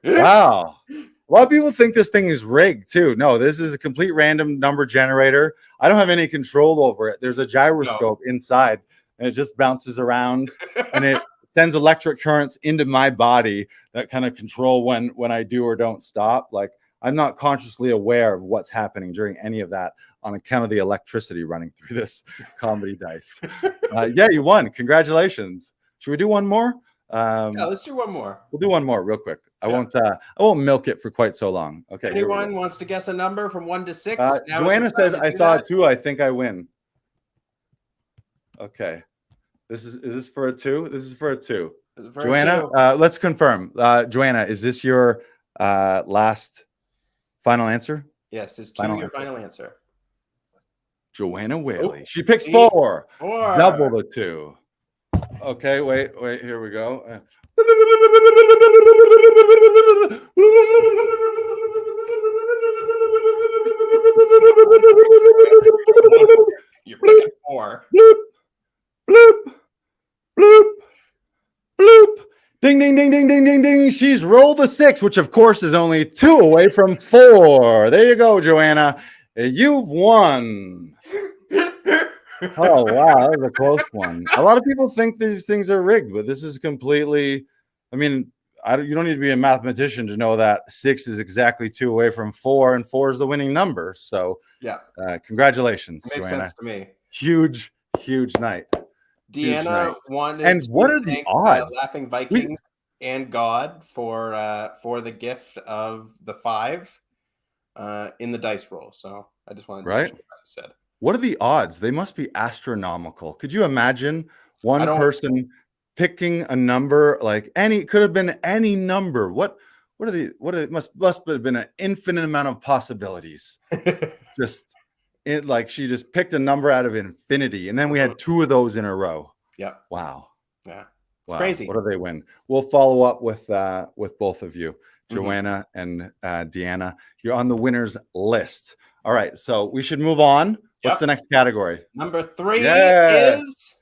Speaker 3: Wow. A lot of people think this thing is rigged too. No, this is a complete random number generator. I don't have any control over it. There's a gyroscope inside, and it just bounces around, and it sends electric currents into my body that kind of control when I do or don't stop. Like I'm not consciously aware of what's happening during any of that on account of the electricity running through this comedy dice. Yeah, you won. Congratulations. Should we do one more?
Speaker 2: Let's do one more.
Speaker 3: We'll do one more real quick. I won't milk it for quite so long. Okay.
Speaker 2: Anyone wants to guess a number from 1 to 6?
Speaker 3: Joanna says I saw a 2. I think I win. Okay. Is this for a 2? This is for a 2. Joanna, let's confirm. Joanna, is this your last final answer?
Speaker 2: Yes, is 2 your final answer.
Speaker 3: Joanna Whaley. She picks 4. Double the 2. Okay, wait, here we go.
Speaker 2: You're picking 4.
Speaker 3: Bloop, bloop, bloop, bloop. Ding, ding, ding, ding, ding, ding, ding. She's rolled a 6, which of course is only 2 away from 4. There you go, Joanna. You've won. Oh, wow. That was a close one. A lot of people think these things are rigged, but this is completely, I mean, you don't need to be a mathematician to know that 6 is exactly 2 away from 4, and 4 is the winning number. So,
Speaker 2: yeah.
Speaker 3: Congratulations,
Speaker 2: Makes
Speaker 3: Joanna.
Speaker 2: sense to me.
Speaker 3: Huge night.
Speaker 2: Deanna wanted
Speaker 3: and what are the odds?
Speaker 2: Laughing Vikings and God for the gift of the 5. in the dice roll. So I just wanted to
Speaker 3: Right?
Speaker 2: share that instead.
Speaker 3: What are the odds? They must be astronomical. Could you imagine one
Speaker 2: don't-
Speaker 3: person picking a number, like any, could have been any number? What are the, it must have been an infinite amount of possibilities. Just it, like she just picked a number out of infinity, and then we had 2 of those in a row.
Speaker 2: Yeah.
Speaker 3: Wow.
Speaker 2: Yeah.
Speaker 3: Wow.
Speaker 2: Crazy.
Speaker 3: What do they win? We'll follow up with both of you,
Speaker 2: Mhm.
Speaker 3: Joanna and Deanna. You're on the winners list. All right, so we should move on. What's
Speaker 2: Yep.
Speaker 3: the next category?
Speaker 2: Number 3
Speaker 3: Yeah.
Speaker 2: is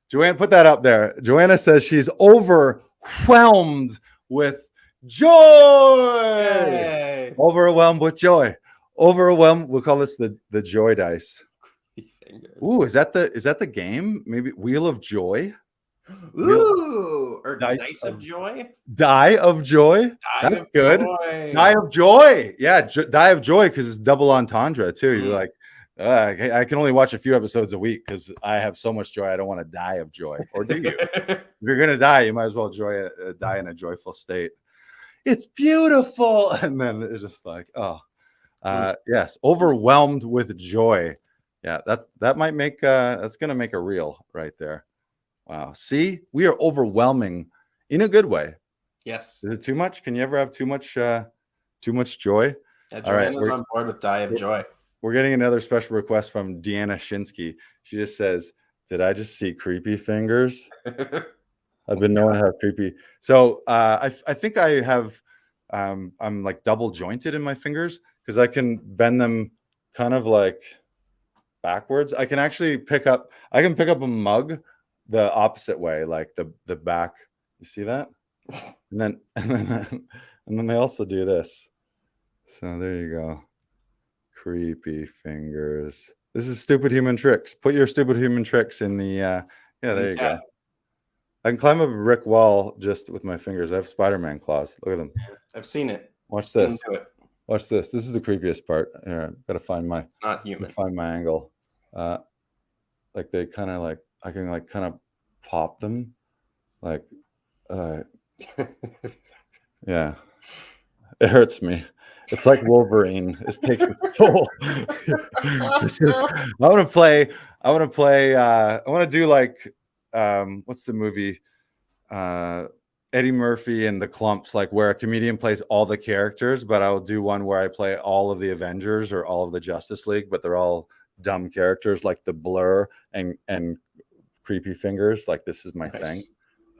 Speaker 3: Joanna, put that up there. Joanna says she's overwhelmed with joy.
Speaker 2: Yay.
Speaker 3: Overwhelmed with joy. Overwhelmed. We'll call this the joy dice. Ooh, is that the game? Maybe Wheel of Joy?
Speaker 2: Ooh, or dice of joy.
Speaker 3: Die of joy. That's good.
Speaker 2: Joy.
Speaker 3: Die of joy. Yeah, die of joy, because it's double entendre too. You're like, I can only watch a few episodes a week because I have so much joy. I don't want to die of joy. Or do you? If you're gonna die, you might as well die in a joyful state. It's beautiful, and then it's just like, yes, overwhelmed with joy. Yeah, that might make that's gonna make a reel right there. Wow. See, we are overwhelming in a good way.
Speaker 2: Yes.
Speaker 3: Is it too much? Can you ever have too much joy?
Speaker 2: Yeah, Joanna's on board with Die of Joy.
Speaker 3: We're getting another special request from Deanna Shinsky. She just says, "Did I just see creepy fingers?" I've been known to have creepy. So I think I have. I'm like double jointed in my fingers because I can bend them kind of like backwards. I can actually pick up a mug the opposite way, like the back. You see that? And then they also do this. So there you go. Creepy fingers. This is stupid human tricks. Put your stupid human tricks in the there you go. I can climb up a brick wall just with my fingers. I have Spider-Man claws. Look at them.
Speaker 2: I've seen it.
Speaker 3: Watch this. Watch this. This is the creepiest part. Here, gotta find my
Speaker 2: it's not human.
Speaker 3: Find my angle. Like they kind of like I can like kind of pop them. Like yeah. It hurts me. It's like Wolverine. This takes its toll. I want to do like what's the movie? Eddie Murphy and the Clumps, like where a comedian plays all the characters, but I'll do one where I play all of the Avengers or all of the Justice League, but they're all dumb characters like the Blur and creepy fingers. Like this is my thing.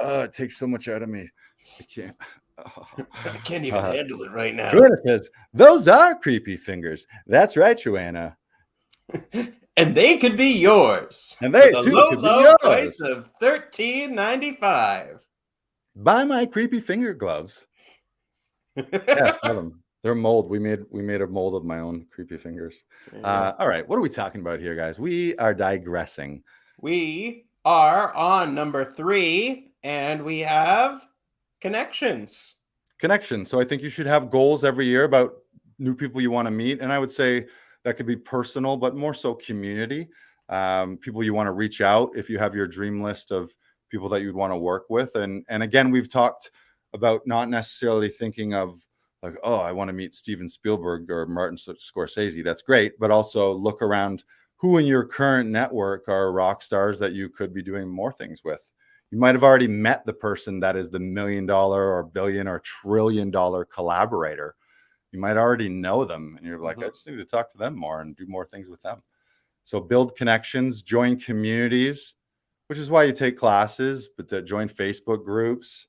Speaker 3: It takes so much out of me. I can't.
Speaker 2: I can't even handle it right now.
Speaker 3: Joanna says, those are creepy fingers. That's right, Joanna.
Speaker 2: And they could be yours.
Speaker 3: And they too
Speaker 2: low,
Speaker 3: could be
Speaker 2: low
Speaker 3: yours.
Speaker 2: price of $13.95.
Speaker 3: Buy my creepy finger gloves. Yeah, smell them. They're mold. We made a mold of my own creepy fingers. Yeah. All right, what are we talking about here, guys? We are digressing.
Speaker 2: We are on number 3, and we have connections.
Speaker 3: So I think you should have goals every year about new people you want to meet, and I would say that could be personal, but more so community. People you want to reach out if you have your dream list of people that you'd want to work with. And again, we've talked about not necessarily thinking of like, oh, I want to meet Steven Spielberg or Martin Scorsese. That's great. But also look around who in your current network are rock stars that you could be doing more things with. You might have already met the person that is the $1 million or billion or $1 trillion collaborator. You might already know them and you're like, I just need to talk to them more and do more things with them. So build connections, join communities, which is why you take classes, but to join Facebook groups,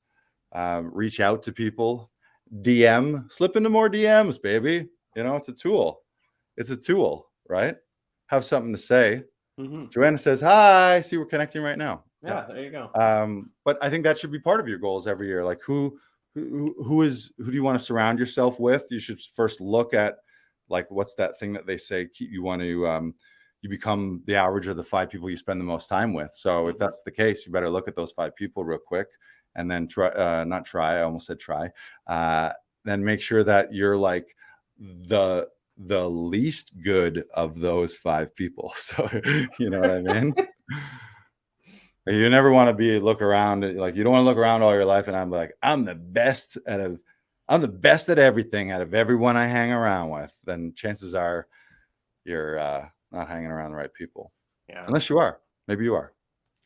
Speaker 3: reach out to people, slip into more DMs, baby. You know, it's a tool. It's a tool, right? Have something to say. Joanna says, hi, see, we're connecting right now.
Speaker 2: Yeah, there you go.
Speaker 3: But I think that should be part of your goals every year. Like who do you want to surround yourself with? You should first look at like, what's that thing that they say you want to, you become the average of the 5 people you spend the most time with. So if that's the case, you better look at those 5 people real quick and then I almost said try. Then make sure that you're like the least good of those 5 people. So, you know what I mean? You never want to look around, like you don't want to look around all your life and I'm like, I'm the best out of I'm the best at everything out of everyone I hang around with, then chances are you're not hanging around the right people.
Speaker 2: Yeah.
Speaker 3: Unless you are. Maybe you are.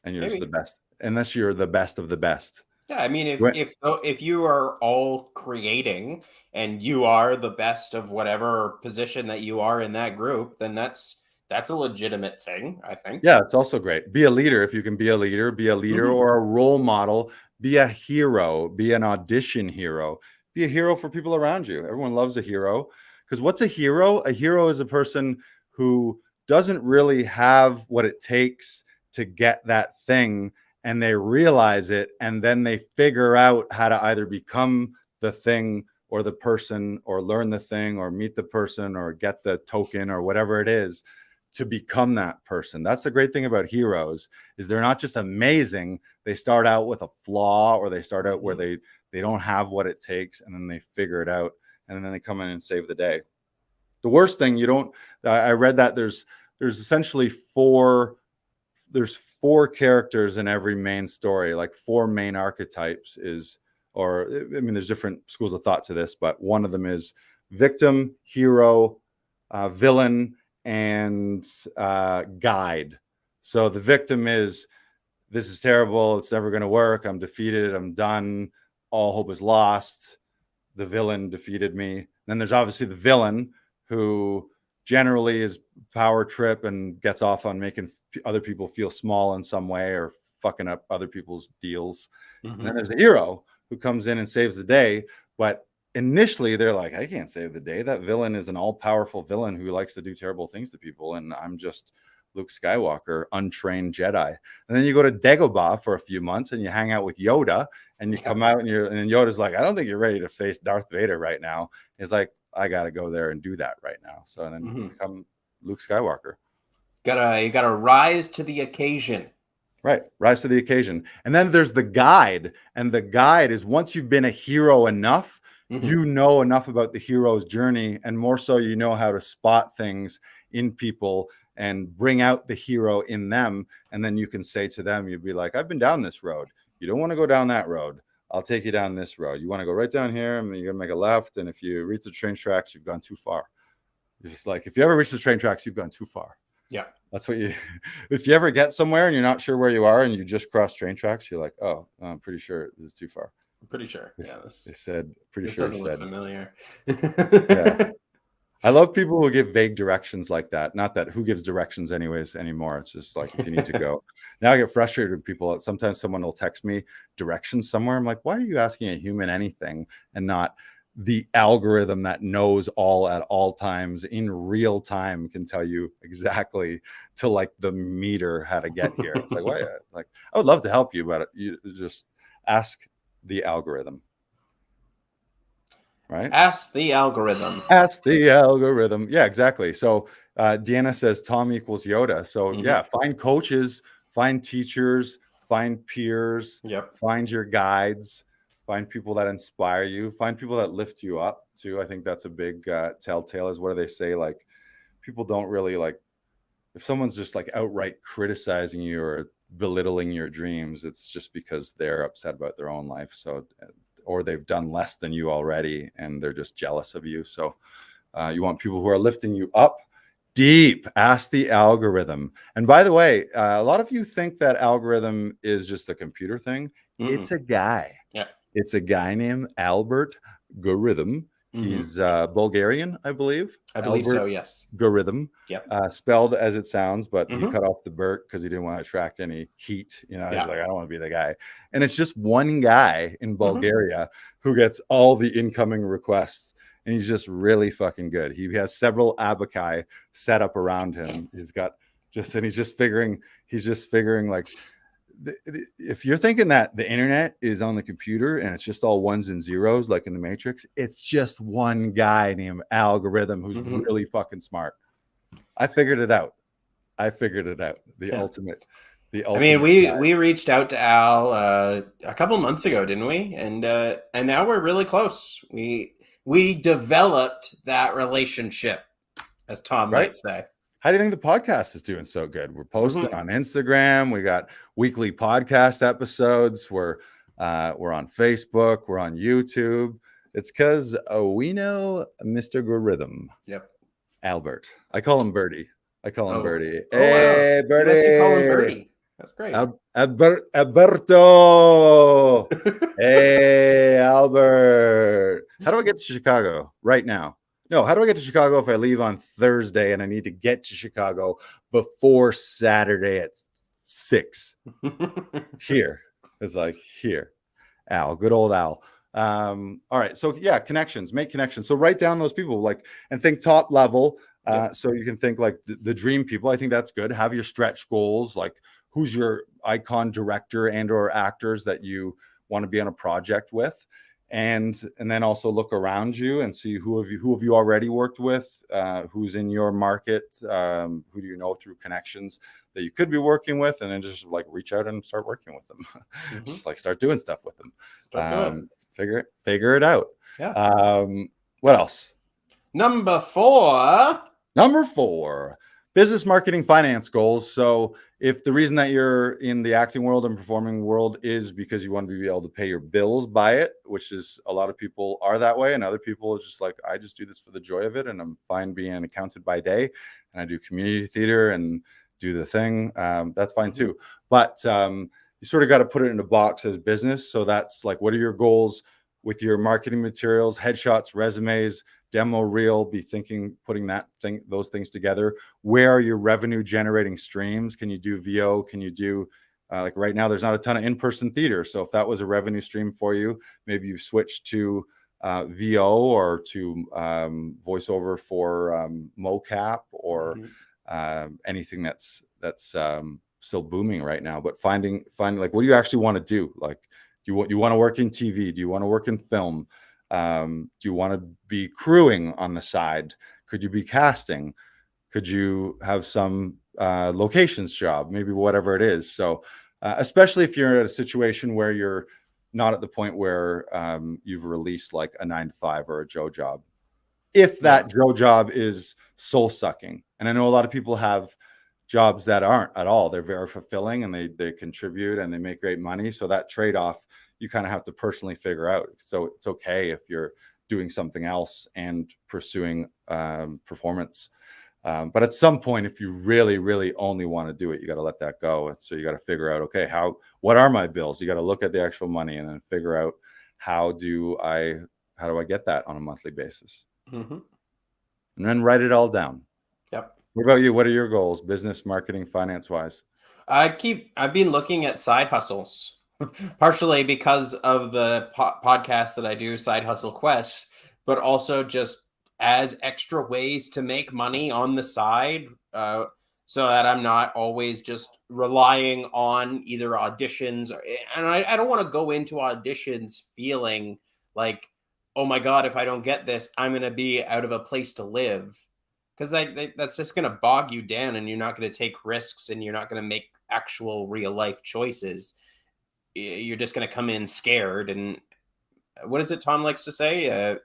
Speaker 3: And you're just
Speaker 2: Maybe.
Speaker 3: the best. Unless you're the best of the best.
Speaker 2: Yeah, I mean,
Speaker 3: Right.
Speaker 2: if you are all creating and you are the best of whatever position that you are in that group, then that's a legitimate thing, I think.
Speaker 3: Yeah, it's also great. Be a leader if you can be a leader. Be a leader
Speaker 2: Mhm.
Speaker 3: or a role model. Be a hero. Be an audition hero. Be a hero for people around you. Everyone loves a hero. Because what's a hero? A hero is a person who doesn't really have what it takes to get that thing, and they realize it, and then they figure out how to either become the thing or the person, or learn the thing, or meet the person, or get the token, or whatever it is, to become that person. That's the great thing about heroes, is they're not just amazing. They start out with a flaw, or they start out where they don't have what it takes, and then they figure it out, and then they come in and save the day. The worst thing, I read that there's essentially four characters in every main story, like 4 main archetypes there's different schools of thought to this, but one of them is victim, hero, villain, and guide. So the victim is, this is terrible, it's never going to work, I'm defeated, I'm done, all hope is lost, the villain defeated me. And then there's obviously the villain, who generally is power trip and gets off on making other people feel small in some way, or fucking up other people's deals. And then there's the hero, who comes in and saves the day, but initially they're like, I can't save the day. That villain is an all-powerful villain who likes to do terrible things to people, and I'm just Luke Skywalker, untrained Jedi. And then you go to Dagobah for a few months and you hang out with Yoda, and you come out and Yoda's like, I don't think you're ready to face Darth Vader right now. He's like, I got to go there and do that right now. So then you become Luke Skywalker.
Speaker 2: You gotta rise to the occasion.
Speaker 3: Right. Rise to the occasion. And then there's the guide. And the guide is, once you've been a hero enough, you know enough about the hero's journey, and more so, you know how to spot things in people and bring out the hero in them. And then you can say to them, you'd be like, I've been down this road. You don't want to go down that road. I'll take you down this road. You want to go right down here, and you're going to make a left. And if you reach the train tracks, you've gone too far. It's just like, if you ever reach the train tracks, you've gone too far.
Speaker 2: Yeah.
Speaker 3: That's what if you ever get somewhere and you're not sure where you are and you just cross train tracks, you're like, oh, I'm pretty sure this is too far.
Speaker 2: I'm pretty sure.
Speaker 3: They said,
Speaker 2: This doesn't look familiar.
Speaker 3: Yeah. I love people who give vague directions like that. Not that who gives directions anyways anymore. It's just like, if you need to go. Now I get frustrated with people. Sometimes someone will text me directions somewhere. I'm like, why are you asking a human anything and not the algorithm that knows all at all times in real time can tell you exactly to like the meter how to get here? It's like, why? Like, I would love to help you, but you just ask the algorithm. Right?
Speaker 2: Ask the algorithm.
Speaker 3: Ask the algorithm. Yeah, exactly. So Deanna says Tom equals Yoda. So yeah, find coaches, find teachers, find peers, find your guides, find people that inspire you, find people that lift you up too. I think that's a big telltale, is what do they say? Like, people don't really like, if someone's just like outright criticizing you or belittling your dreams, it's just because they're upset about their own life. So, or they've done less than you already and they're just jealous of you. So you want people who are lifting you up. Deep. Ask the algorithm. And by the way, a lot of you think that algorithm is just a computer thing. It's a guy.
Speaker 2: Yeah.
Speaker 3: It's a guy named Albert Gorithm. He's Bulgarian, I believe.
Speaker 2: I believe
Speaker 3: Albert
Speaker 2: so, yes.
Speaker 3: Gorithm.
Speaker 2: Yep.
Speaker 3: Spelled as it sounds, but he cut off the Bert because he didn't want to attract any heat. You know, he's like, I don't want to be the guy. And it's just one guy in Bulgaria who gets all the incoming requests. And he's just really fucking good. He has several abaci set up around him. He's just figuring like, if you're thinking that the internet is on the computer and it's just all ones and zeros like in the Matrix, it's just one guy named Algorithm who's really fucking smart. I figured it out. The ultimate.
Speaker 2: I mean, we reached out to Al a couple months ago, didn't we? And now we're really close. We developed that relationship, as Tom might say.
Speaker 3: How do you think the podcast is doing so good? We're posting on Instagram. We got weekly podcast episodes. We're on Facebook. We're on YouTube. It's because we know Mr. Rhythm,
Speaker 2: Yep.
Speaker 3: Albert. I call him Birdie.
Speaker 2: Oh.
Speaker 3: Birdie.
Speaker 2: Oh, wow.
Speaker 3: Hey,
Speaker 2: He lets you call him
Speaker 3: Birdie.
Speaker 2: Birdie. That's great.
Speaker 3: Alberto. Hey, Albert. How do I get to Chicago right now? No, how do I get to Chicago if I leave on Thursday and I need to get to Chicago before Saturday at 6? Here. It's like here. Al, good old Al. All right. So yeah, connections, make connections. So write down those people and think top level. So you can think like the dream people. I think that's good. Have your stretch goals, like who's your icon director and or actors that you want to be on a project with, and then also look around you and see who have you already worked with, who's in your market, who do you know through connections that you could be working with, and then just like reach out and start working with them. Just like start doing stuff with them. Figure it out.
Speaker 2: Yeah.
Speaker 3: What else?
Speaker 2: Number 4, business marketing finance goals. So if the reason that you're in the acting world and performing world is because you want to be able to pay your bills by it, which is a lot of people are that way, and other people are just like, I just do this for the joy of it, and I'm fine being an accountant by day, and I do community theater and do the thing. That's fine too. But you sort of got to put it in a box as business. So that's like, what are your goals with your marketing materials, headshots, resumes, demo reel? Be thinking, putting those things together. Where are your revenue generating streams? Can you do VO? Can you do like right now, there's not a ton of in-person theater. So if that was a revenue stream for you, maybe you switch to VO or to voiceover for mocap or anything that's still booming right now. But finding like, what do you actually want to do? Like, do you want to work in TV? Do you want to work in film? Do you want to be crewing on the side? Could you be casting? Could you have some locations job? Maybe whatever it is. So especially if you're at a situation where you're not at the point where you've released like a 9-to-5 or a Joe job. If that Joe job is soul sucking, and I know a lot of people have jobs that aren't at all. They're very fulfilling and they contribute and they make great money. So that trade-off, you kind of have to personally figure out. So it's okay if you're doing something else and pursuing performance. But at some point, if you really, really only want to do it, you got to let that go. And so you got to figure out, okay, what are my bills? You got to look at the actual money and then figure out how do I get that on a monthly basis? And then write it all down. Yep.
Speaker 3: What about you? What are your goals, business, marketing, finance wise?
Speaker 2: I've been looking at side hustles, partially because of the podcast that I do, Side Hustle Quest, but also just as extra ways to make money on the side, so that I'm not always just relying on either auditions and I don't want to go into auditions feeling like, oh my God, if I don't get this, I'm going to be out of a place to live. Because that's just going to bog you down and you're not going to take risks and you're not going to make actual real life choices. You're just going to come in scared. And what is it Tom likes to say?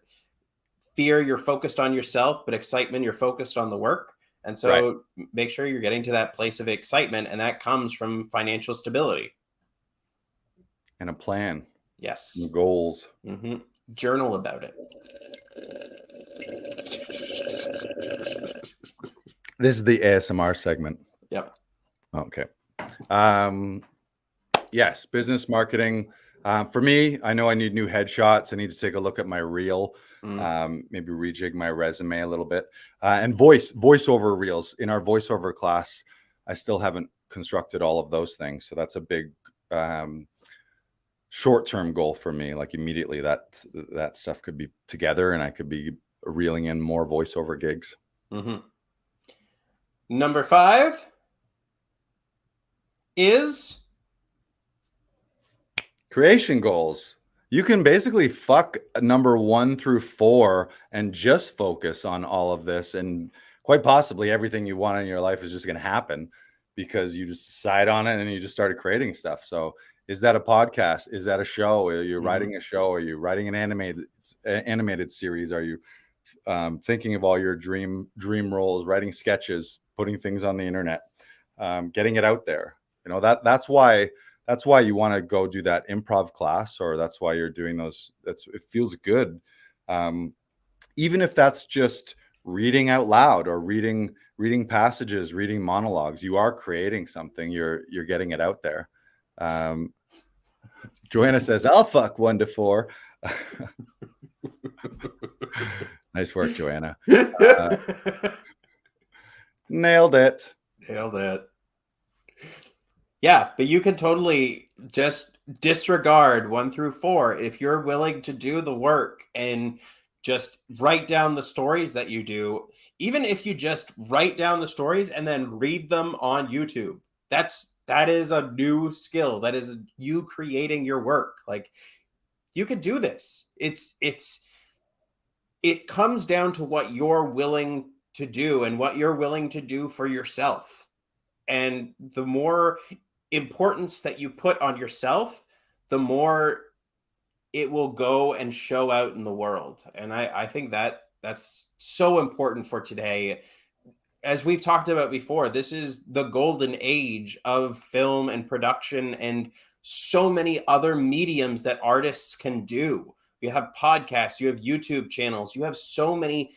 Speaker 2: Fear, you're focused on yourself, but excitement, you're focused on the work. And so make sure you're getting to that place of excitement. And that comes from financial stability.
Speaker 3: And a plan.
Speaker 2: Yes.
Speaker 3: And goals.
Speaker 2: Journal about it.
Speaker 3: This is the ASMR segment.
Speaker 2: Yep.
Speaker 3: Okay. Yes, business marketing. For me, I know I need new headshots. I need to take a look at my reel, maybe rejig my resume a little bit. And voiceover reels. In our voiceover class, I still haven't constructed all of those things. So that's a big short-term goal for me. Like immediately that stuff could be together and I could be reeling in more voiceover gigs.
Speaker 2: Number 5 is
Speaker 3: creation goals. You can basically fuck number 1 through 4 and just focus on all of this, and quite possibly everything you want in your life is just going to happen because you just decide on it and you just started creating stuff. So is that a podcast? Is that a show? Are you writing a show? Are you writing an animated series? Are you thinking of all your dream roles, writing sketches, putting things on the internet, getting it out there? You know, that's why you want to go do that improv class, or that's why you're doing those. It feels good Even if that's just reading out loud or reading passages, reading monologues, you are creating something. You're getting it out there. Joanna says, "I'll fuck 1 to 4." Nice work, Joanna. Nailed it.
Speaker 2: Nailed it. Yeah, but you can totally just disregard 1 through 4 if you're willing to do the work and just write down the stories that you do. Even if you just write down the stories and then read them on YouTube, that is a new skill. That is you creating your work. Like, you could do this. It comes down to what you're willing to do and what you're willing to do for yourself. And the more importance that you put on yourself, the more it will go and show out in the world. And I think that's so important for today. As we've talked about before, this is the golden age of film and production and so many other mediums that artists can do. You have podcasts, you have YouTube channels, you have so many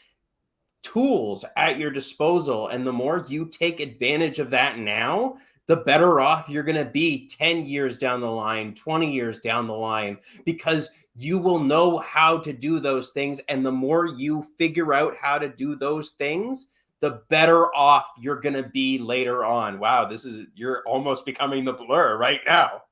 Speaker 2: tools at your disposal. And the more you take advantage of that now, the better off you're going to be 10 years down the line, 20 years down the line, because you will know how to do those things. And the more you figure out how to do those things, the better off you're going to be later on. Wow, you're almost becoming the Blur right now.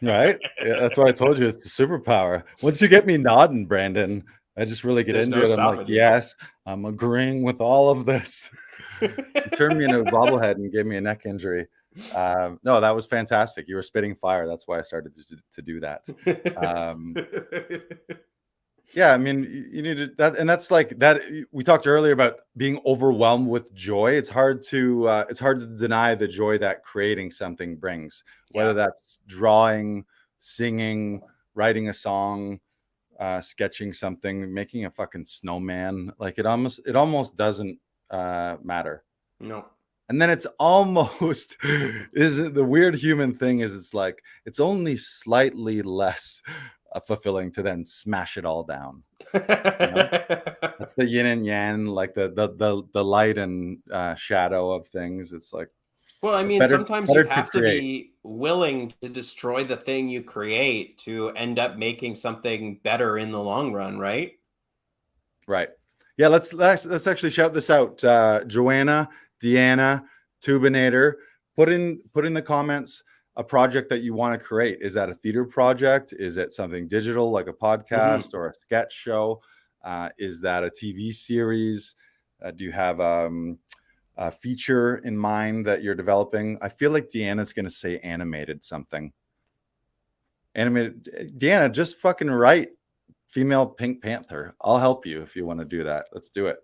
Speaker 3: Right? Yeah, that's why I told you it's a superpower. Once you get me nodding, Brandon, I just really get into it. I'm like, yes, I'm agreeing with all of this. You turned me into a bobblehead and gave me a neck injury. No, that was fantastic. You were spitting fire. That's why I started to do that. Yeah, I mean, you need that, and that's like that. We talked earlier about being overwhelmed with joy. It's hard to deny the joy that creating something brings, whether that's drawing, singing, writing a song, sketching something, making a fucking snowman. Like it almost doesn't matter.
Speaker 2: No.
Speaker 3: And then it's almost is the weird human thing is it's like it's only slightly less fulfilling to then smash it all down. You know? That's the yin and yang, like the light and shadow of things. It's like,
Speaker 2: well, I mean, sometimes you have to be willing to destroy the thing you create to end up making something better in the long run, right?
Speaker 3: Right. Yeah. Let's actually shout this out. Joanna, Deanna, Tubinator, put in the comments a project that you want to create. Is that a theater project? Is it something digital like a podcast or a sketch show? Is that a TV series? Do you have a feature in mind that you're developing? I feel like Deanna's going to say animated something. Animated. Deanna, just fucking write female Pink Panther. I'll help you if you want to do that. Let's do it.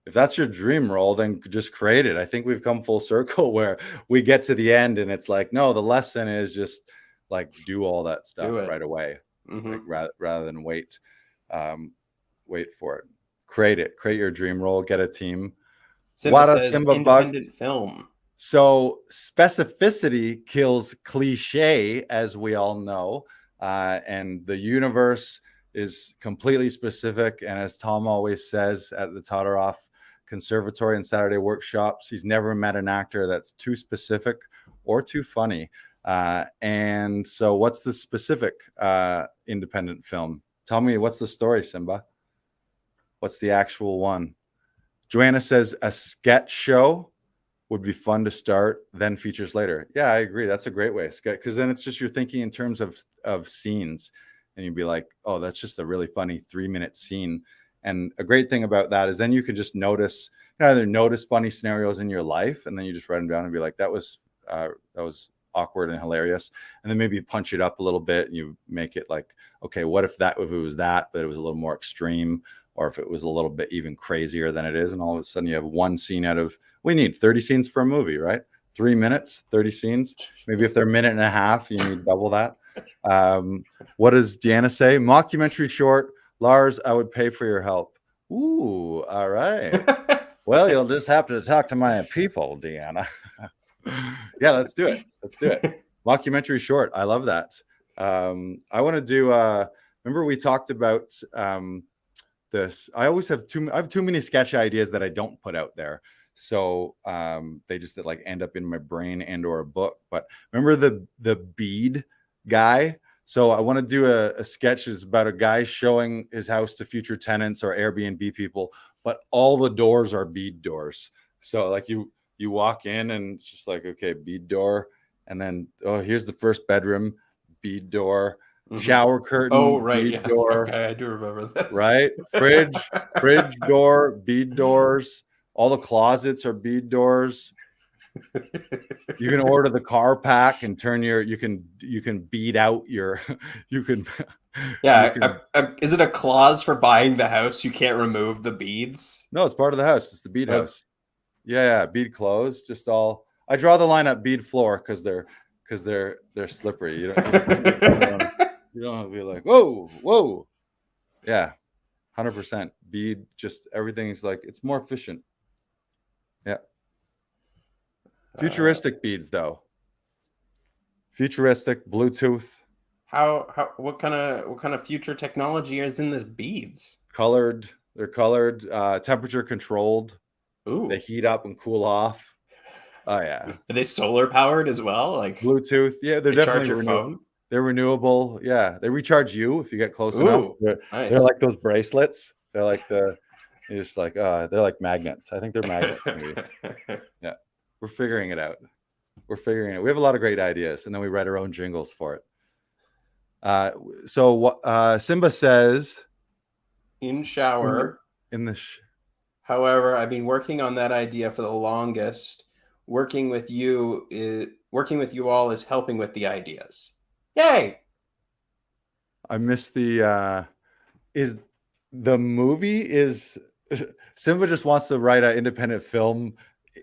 Speaker 3: If that's your dream role, then just create it. I think we've come full circle where we get to the end and it's like, no, the lesson is just like do all that stuff right away, like, rather than wait for it. Create it. Create your dream role. Get a team.
Speaker 2: Simba says independent film.
Speaker 3: So specificity kills cliche, as we all know, and the universe is completely specific. And as Tom always says at the Totteroff Conservatory and Saturday workshops, he's never met an actor that's too specific or too funny. And so what's the specific independent film? Tell me, what's the story, Simba? What's the actual one? Joanna says a sketch show would be fun to start, then features later. Yeah, I agree. That's a great way. Because then it's just you're thinking in terms of scenes. And you'd be like, oh, that's just a really funny 3-minute scene. And a great thing about that is then you can just notice, either notice funny scenarios in your life, and then you just write them down and be like, that was awkward and hilarious. And then maybe you punch it up a little bit and you make it like, okay, what if it was that, but it was a little more extreme, or if it was a little bit even crazier than it is. And all of a sudden you have one scene out of, we need 30 scenes for a movie, right? 3 minutes, 30 scenes. Maybe if they're a minute and a half, you need double that. What does Deanna say? Mockumentary short. Lars, I would pay for your help. Ooh, all right. Well, you'll just have to talk to my people, Deanna. Yeah, let's do it. Mockumentary short. I love that. I want to do, remember we talked about this. I have too many sketch ideas that I don't put out there. So they just like end up in my brain and or a book. But remember the bead guy? So I want to do a sketch that's about a guy showing his house to future tenants or Airbnb people, but all the doors are bead doors. So like you walk in and it's just like, okay, bead door. And then, oh, here's the first bedroom, bead door, shower curtain.
Speaker 2: Oh, right.
Speaker 3: Bead
Speaker 2: Yes.
Speaker 3: door,
Speaker 2: Okay. I do remember this.
Speaker 3: right? Fridge door, bead doors. All the closets are bead doors. You can order the car pack and turn you can bead out your,
Speaker 2: Yeah. Is it a clause for buying the house? You can't remove the beads?
Speaker 3: No, it's part of the house. It's the bead house. Yeah. Bead clothes, just all. I draw the line at bead floor because they're slippery. You don't have to be like, whoa. Yeah. 100% bead, just everything's like, it's more efficient. Yeah. Futuristic beads though. Futuristic Bluetooth.
Speaker 2: What kind of future technology is in this beads?
Speaker 3: Colored. They're colored, temperature controlled.
Speaker 2: Ooh.
Speaker 3: They heat up and cool off. Oh yeah.
Speaker 2: Are they solar powered as well? Like
Speaker 3: Bluetooth. Yeah, they're
Speaker 2: they
Speaker 3: definitely
Speaker 2: charge your phone.
Speaker 3: They're renewable. Yeah, they recharge you if you get close enough.
Speaker 2: Nice.
Speaker 3: They're like those bracelets. They're like you're just like they're like magnets. I think they're magnets. Maybe. Yeah, we're figuring it out. We have a lot of great ideas, and then we write our own jingles for it. So Simba says,
Speaker 2: in shower. However, I've been working on that idea for the longest. Working with you all is helping with the ideas. Yay!
Speaker 3: I missed the Simba just wants to write an independent film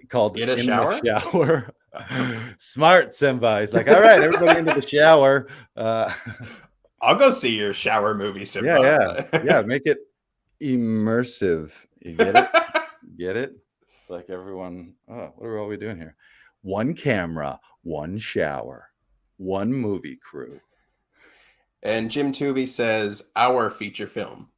Speaker 3: called
Speaker 2: In a
Speaker 3: the
Speaker 2: Shower?
Speaker 3: Smart Simba. He's like, all right, everybody into the shower.
Speaker 2: I'll go see your shower movie, Simba.
Speaker 3: Yeah. Make it immersive. You get it? Get it? It's like everyone. Oh, what are we doing here? One camera, one shower, one movie crew.
Speaker 2: And Jim Tooby says our feature film.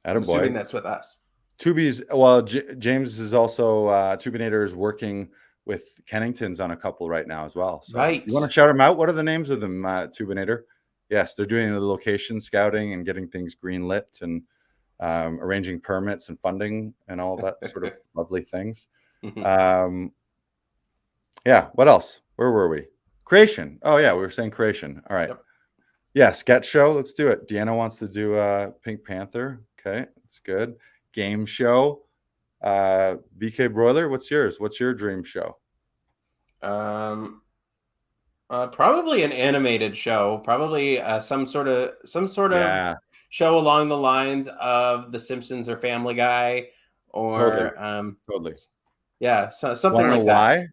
Speaker 2: I'm assuming that's with us.
Speaker 3: James is also Tubinator is working with Kenningtons on a couple right now as well. So
Speaker 2: right.
Speaker 3: You want to shout them out? What are the names of them, Tubinator? Yes, they're doing the location scouting and getting things greenlit and arranging permits and funding and all that sort of lovely things. Yeah. What else? Where were we? Creation. Oh yeah, we were saying creation. All right. Yep. Yeah, sketch show. Let's do it. Deanna wants to do Pink Panther. Okay, that's good. Game show. BK Broiler, what's yours? What's your dream show?
Speaker 2: Probably an animated show. Probably some sort of show along the lines of The Simpsons or Family Guy, or
Speaker 3: totally.
Speaker 2: Yeah, so something like that.
Speaker 3: Why?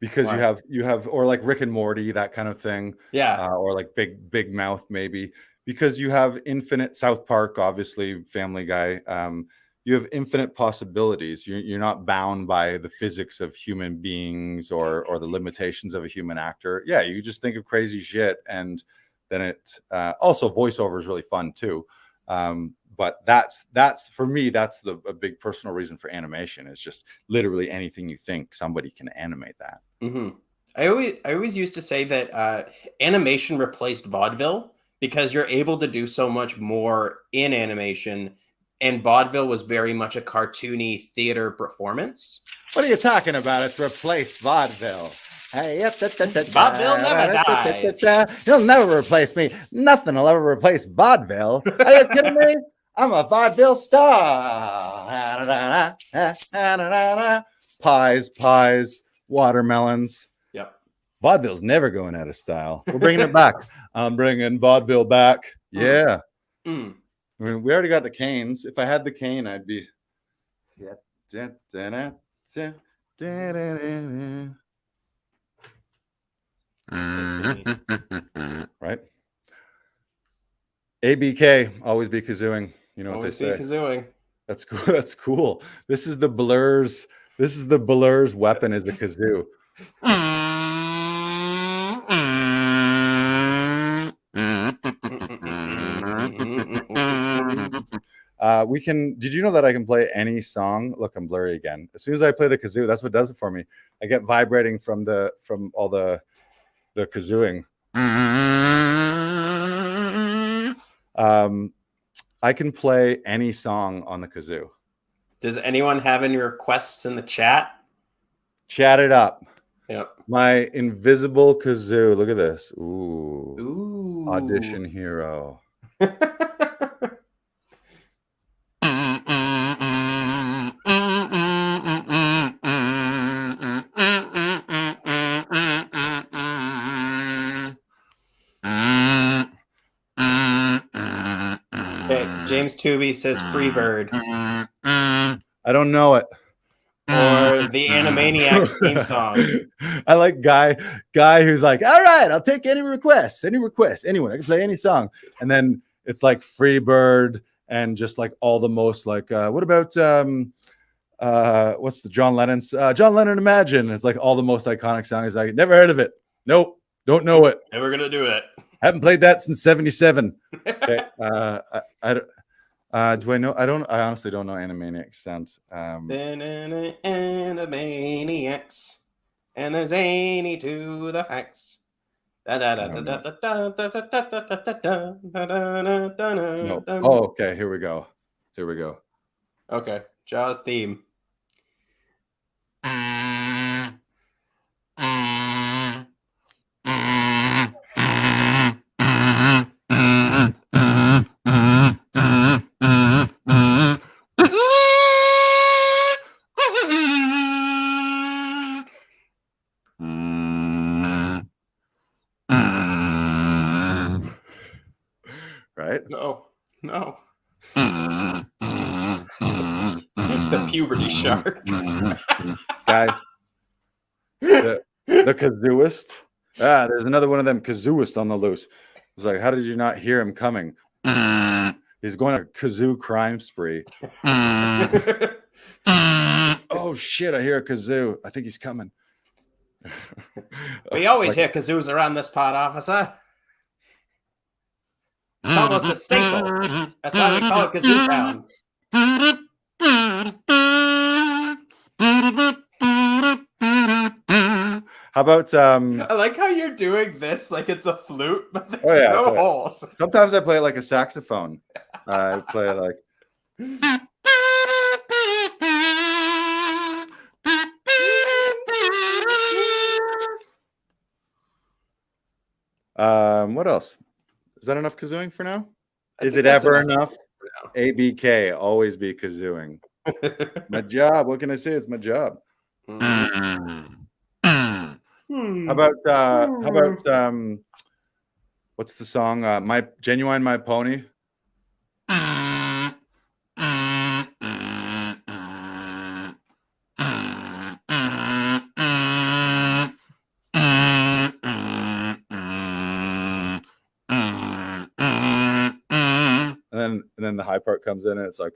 Speaker 3: Because you have or like Rick and Morty, that kind of thing.
Speaker 2: Yeah.
Speaker 3: Or like Big Mouth maybe. Because you have infinite South Park, obviously Family Guy. You have infinite possibilities. You're not bound by the physics of human beings or the limitations of a human actor. Yeah, you just think of crazy shit, and then it also voiceover is really fun too. But that's for me, that's a big personal reason for animation. It's just literally anything you think, somebody can animate that.
Speaker 2: Mm-hmm. I always used to say that animation replaced vaudeville because you're able to do so much more in animation. And vaudeville was very much a cartoony theater performance.
Speaker 3: What are you talking about? It's replaced vaudeville.
Speaker 2: Vaudeville never dies.
Speaker 3: You'll never replace me. Nothing will ever replace vaudeville. Are you kidding me? I'm a vaudeville star. Pies, watermelons.
Speaker 2: Yep.
Speaker 3: Vaudeville's never going out of style. We're bringing it back. I'm bringing vaudeville back. Yeah. I mean, we already got the canes. If I had the cane, I'd be. Right. ABK, always be kazooing. You know
Speaker 2: always
Speaker 3: what they say.
Speaker 2: Kazooing.
Speaker 3: That's cool. That's cool. This is the Blur's weapon is the kazoo. We can. Did you know that I can play any song? Look, I'm blurry again. As soon as I play the kazoo, that's what does it for me. I get vibrating from all the kazooing. I can play any song on the kazoo.
Speaker 2: Does anyone have any requests in the chat?
Speaker 3: Chat it up.
Speaker 2: Yep.
Speaker 3: My invisible kazoo. Look at this. Ooh.
Speaker 2: Ooh.
Speaker 3: Audition hero.
Speaker 2: Okay, James Tooby says Freebird.
Speaker 3: I don't know it.
Speaker 2: Or the Animaniacs theme song.
Speaker 3: I like guy who's like, all right, I'll take any request, anyone. I can play any song. And then it's like Freebird and just like all the most like, what about what's the John Lennon's John Lennon Imagine? It's like all the most iconic songs. Like, never heard of it. Nope, don't know it.
Speaker 2: Never gonna do it.
Speaker 3: Haven't played that since '77. Okay. Do I know? I honestly don't know Animaniacs sounds.
Speaker 2: Animaniacs, and there's any to the facts.
Speaker 3: No. Oh, okay. Here we go.
Speaker 2: Okay, Jaws theme.
Speaker 3: Right?
Speaker 2: No. The puberty shark.
Speaker 3: Guy. The kazooist. There's another one of them kazooists on the loose. It's like, how did you not hear him coming? He's going on a kazoo crime spree. Oh shit, I hear a kazoo. I think he's coming.
Speaker 2: We always hear kazoos around this part, officer. It's almost a staple. That's why we call it Kazoo Town.
Speaker 3: How about
Speaker 2: I like how you're doing this like it's a flute, but there's no holes.
Speaker 3: Sometimes I play it like a saxophone. I play it like what else? Is that enough kazooing for now? Is it ever enough? ABK, always be kazooing. My job. What can I say? It's my job. How about what's the song? My Genuine My Pony. And then the high part comes in and it's like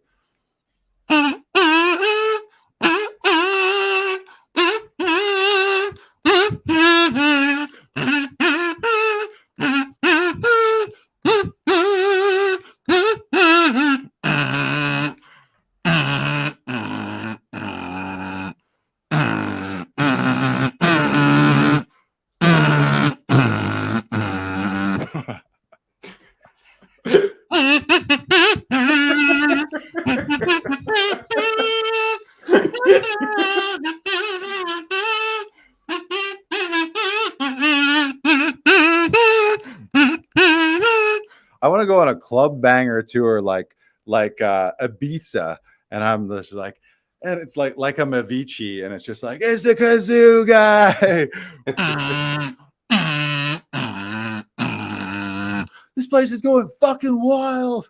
Speaker 3: I want to go on a club banger tour like Ibiza, and I'm just like, and it's like I'm Avicii, and it's just like, it's the kazoo guy. This place is going fucking wild.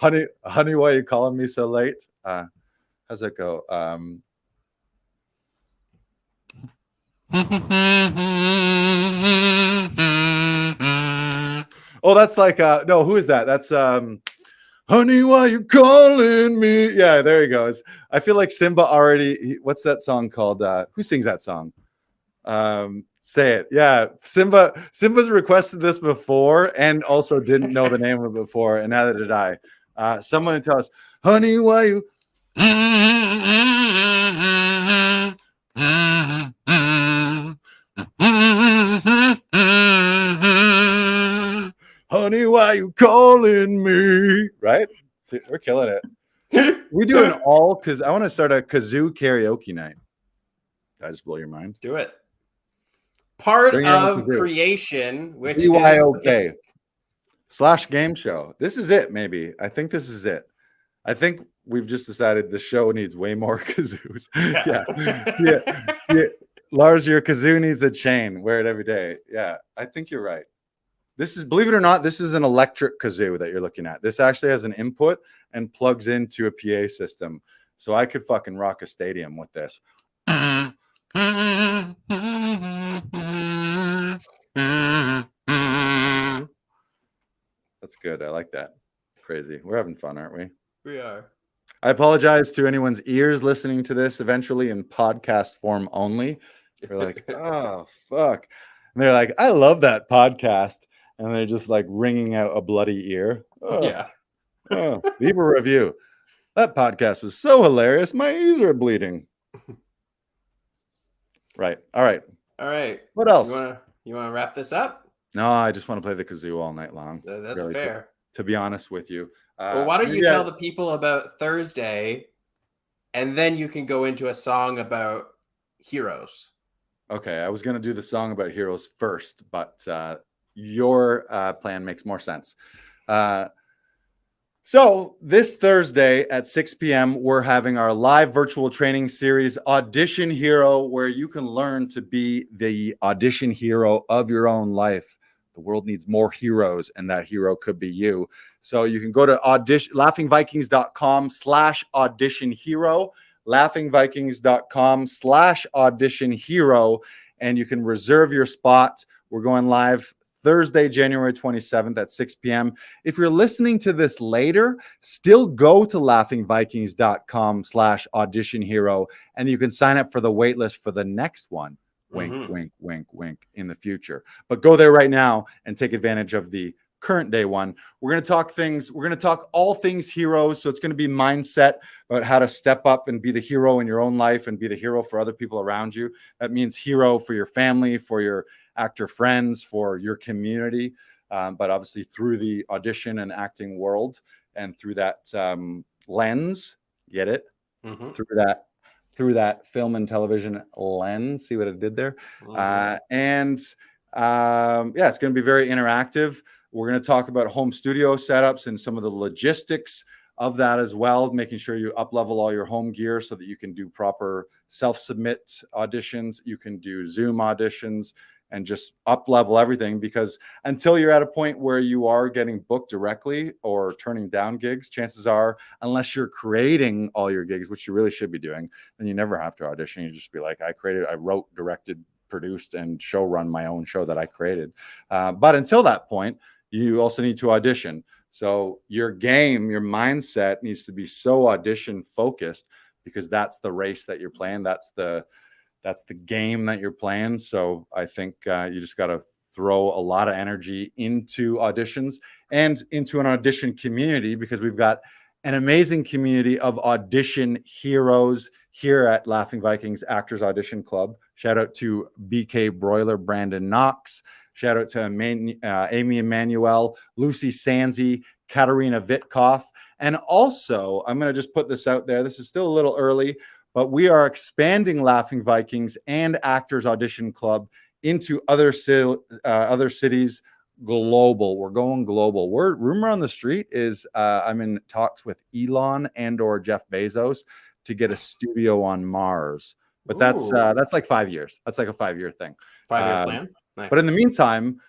Speaker 3: honey, why are you calling me so late? How's it go? Oh, that's like no, who is that? That's honey, why you calling me? Yeah, there he goes. I feel like Simba already. What's that song called? Who sings that song? Say it. Yeah. Simba's requested this before and also didn't know the name of it before, and neither did I. Someone tell us, honey, why you honey, why you calling me? Right? See, we're killing it. We do an all because I want to start a kazoo karaoke night. Did I just blow your mind?
Speaker 2: Do it. Part
Speaker 3: Bring your own
Speaker 2: of
Speaker 3: kazoo.
Speaker 2: creation, which
Speaker 3: BYOK / game show. This is it, maybe. I think this is it. I think we've just decided the show needs way more kazoos. Yeah. Lars, your kazoo needs a chain. Wear it every day. Yeah, I think you're right. This is, believe it or not, this is an electric kazoo that you're looking at. This actually has an input and plugs into a PA system. So I could fucking rock a stadium with this. That's good. I like that. Crazy. We're having fun, aren't we?
Speaker 2: We are.
Speaker 3: I apologize to anyone's ears listening to this eventually in podcast form only. They're like, oh, fuck. And they're like, I love that podcast. And they're just like wringing out a bloody ear. Oh,
Speaker 2: Yeah.
Speaker 3: Leave a review. That podcast was so hilarious. My ears are bleeding. Right. All right.
Speaker 2: All right.
Speaker 3: What else?
Speaker 2: You want to wrap this up?
Speaker 3: No, I just want to play the kazoo all night long.
Speaker 2: That's
Speaker 3: really,
Speaker 2: fair.
Speaker 3: To be honest with you.
Speaker 2: Well, why don't you tell the people about Thursday, and then you can go into a song about heroes.
Speaker 3: Okay, I was going to do the song about heroes first, but your plan makes more sense. So this Thursday at 6 p.m., we're having our live virtual training series, Audition Hero, where you can learn to be the audition hero of your own life. The world needs more heroes, and that hero could be you. So you can go to laughingvikings.com/audition hero, laughingvikings.com/audition hero, and you can reserve your spot. We're going live Thursday, January 27th at 6 p.m. If you're listening to this later, still go to laughingvikings.com/audition hero, and you can sign up for the waitlist for the next one. Wink, wink, wink, wink in the future. But go there right now and take advantage of the current day one. We're going to talk things. We're going to talk all things heroes. So it's going to be mindset about how to step up and be the hero in your own life and be the hero for other people around you. That means hero for your family, for your actor friends, for your community, but obviously through the audition and acting world and through that lens. Get it?
Speaker 2: Mm-hmm.
Speaker 3: Through that film and television lens. See what I did there? Mm-hmm. It's going to be very interactive. We're going to talk about home studio setups and some of the logistics of that as well, making sure you up-level all your home gear so that you can do proper self-submit auditions. You can do Zoom auditions and just up-level everything, because until you're at a point where you are getting booked directly or turning down gigs, chances are, unless you're creating all your gigs, which you really should be doing, then you never have to audition. You just be like, I wrote, directed, produced, and show run my own show that I created. But until that point, you also need to audition. So your game, your mindset needs to be so audition focused, because that's the race that you're playing. That's the game that you're playing. So I think you just got to throw a lot of energy into auditions and into an audition community, because we've got an amazing community of audition heroes here at Laughing Vikings Actors Audition Club. Shout out to BK Broiler, Brandon Knox. Shout out to Amy Emanuel, Lucy Sanzi, Katarina Vitkoff. And also, I'm going to just put this out there. This is still a little early, but we are expanding Laughing Vikings and Actors Audition Club into other cities global. We're going global. Rumor on the street is I'm in talks with Elon and/or Jeff Bezos to get a studio on Mars. But that's like 5 years. That's like a 5-year thing.
Speaker 2: 5-year plan. Nice.
Speaker 3: But in the meantime,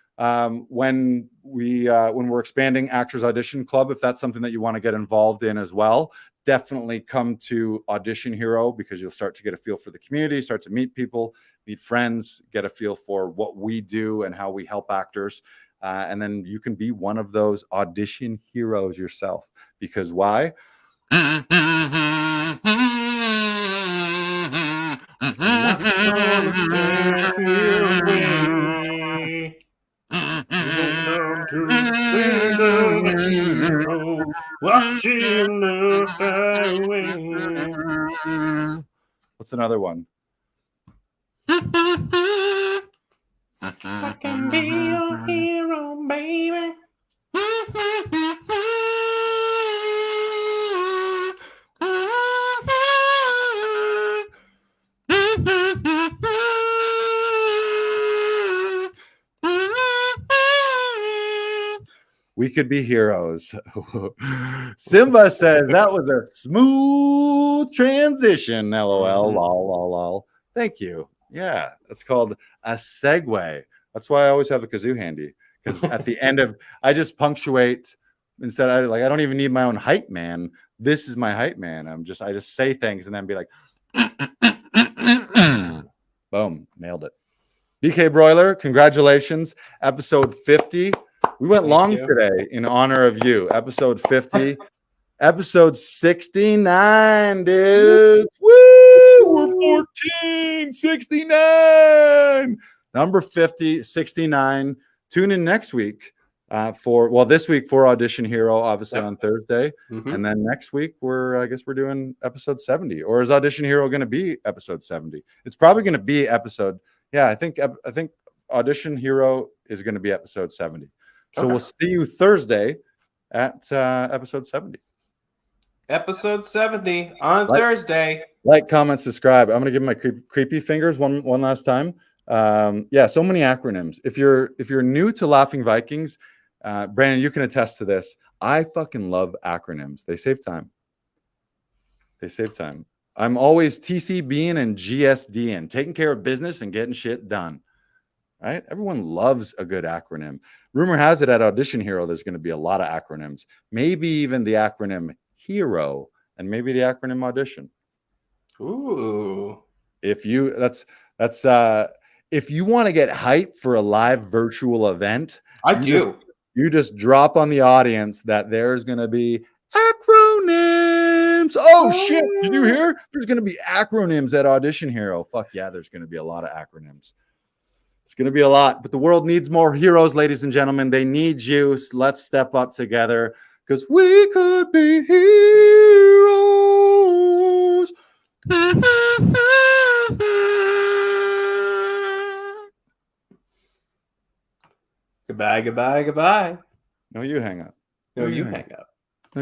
Speaker 3: when we're expanding Actors Audition Club, if that's something that you want to get involved in as well, definitely come to Audition Hero, because you'll start to get a feel for the community, start to meet people, meet friends, get a feel for what we do and how we help actors. And then you can be one of those audition heroes yourself. Because why?
Speaker 2: Watching the highway.
Speaker 3: What's another one?
Speaker 2: I can be your hero, baby.
Speaker 3: We could be heroes. Simba says that was a smooth transition. LOL. Lol, lol, lol. Thank you. Yeah, that's called a segue. That's why I always have the kazoo handy, because at the end of, I just punctuate instead. I don't even need my own hype man. This is my hype man. I just say things and then be like, boom, nailed it. BK Broiler, congratulations. Episode 50. We went long today in honor of you. Episode 50. Episode 69, dude. Woo! We're 14, 69. Number 50, 69. Tune in next week this week for Audition Hero, obviously on Thursday. And then next week, I guess we're doing episode 70. Or is Audition Hero going to be episode 70? It's probably going to be episode. Yeah, I think Audition Hero is going to be episode 70. So we'll see you Thursday at episode 70.
Speaker 2: Episode 70 on Thursday.
Speaker 3: Like, comment, subscribe. I'm going to give my creepy fingers one last time. Yeah, so many acronyms. If you're new to Laughing Vikings, Brandon, you can attest to this. I fucking love acronyms. They save time. I'm always TCBing and GSDing, taking care of business and getting shit done. Right? Everyone loves a good acronym. Rumor has it at Audition Hero, there's going to be a lot of acronyms. Maybe even the acronym HERO and maybe the acronym Audition.
Speaker 2: Ooh.
Speaker 3: If you want to get hype for a live virtual event, you just drop on the audience that there's going to be acronyms. Oh shit, did you hear? There's going to be acronyms at Audition Hero. Fuck yeah, there's going to be a lot of acronyms. It's going to be a lot, but the world needs more heroes, ladies and gentlemen. They need you. So let's step up together because we could be heroes.
Speaker 2: Goodbye, goodbye, goodbye.
Speaker 3: No, you hang up.
Speaker 2: No, you hang up.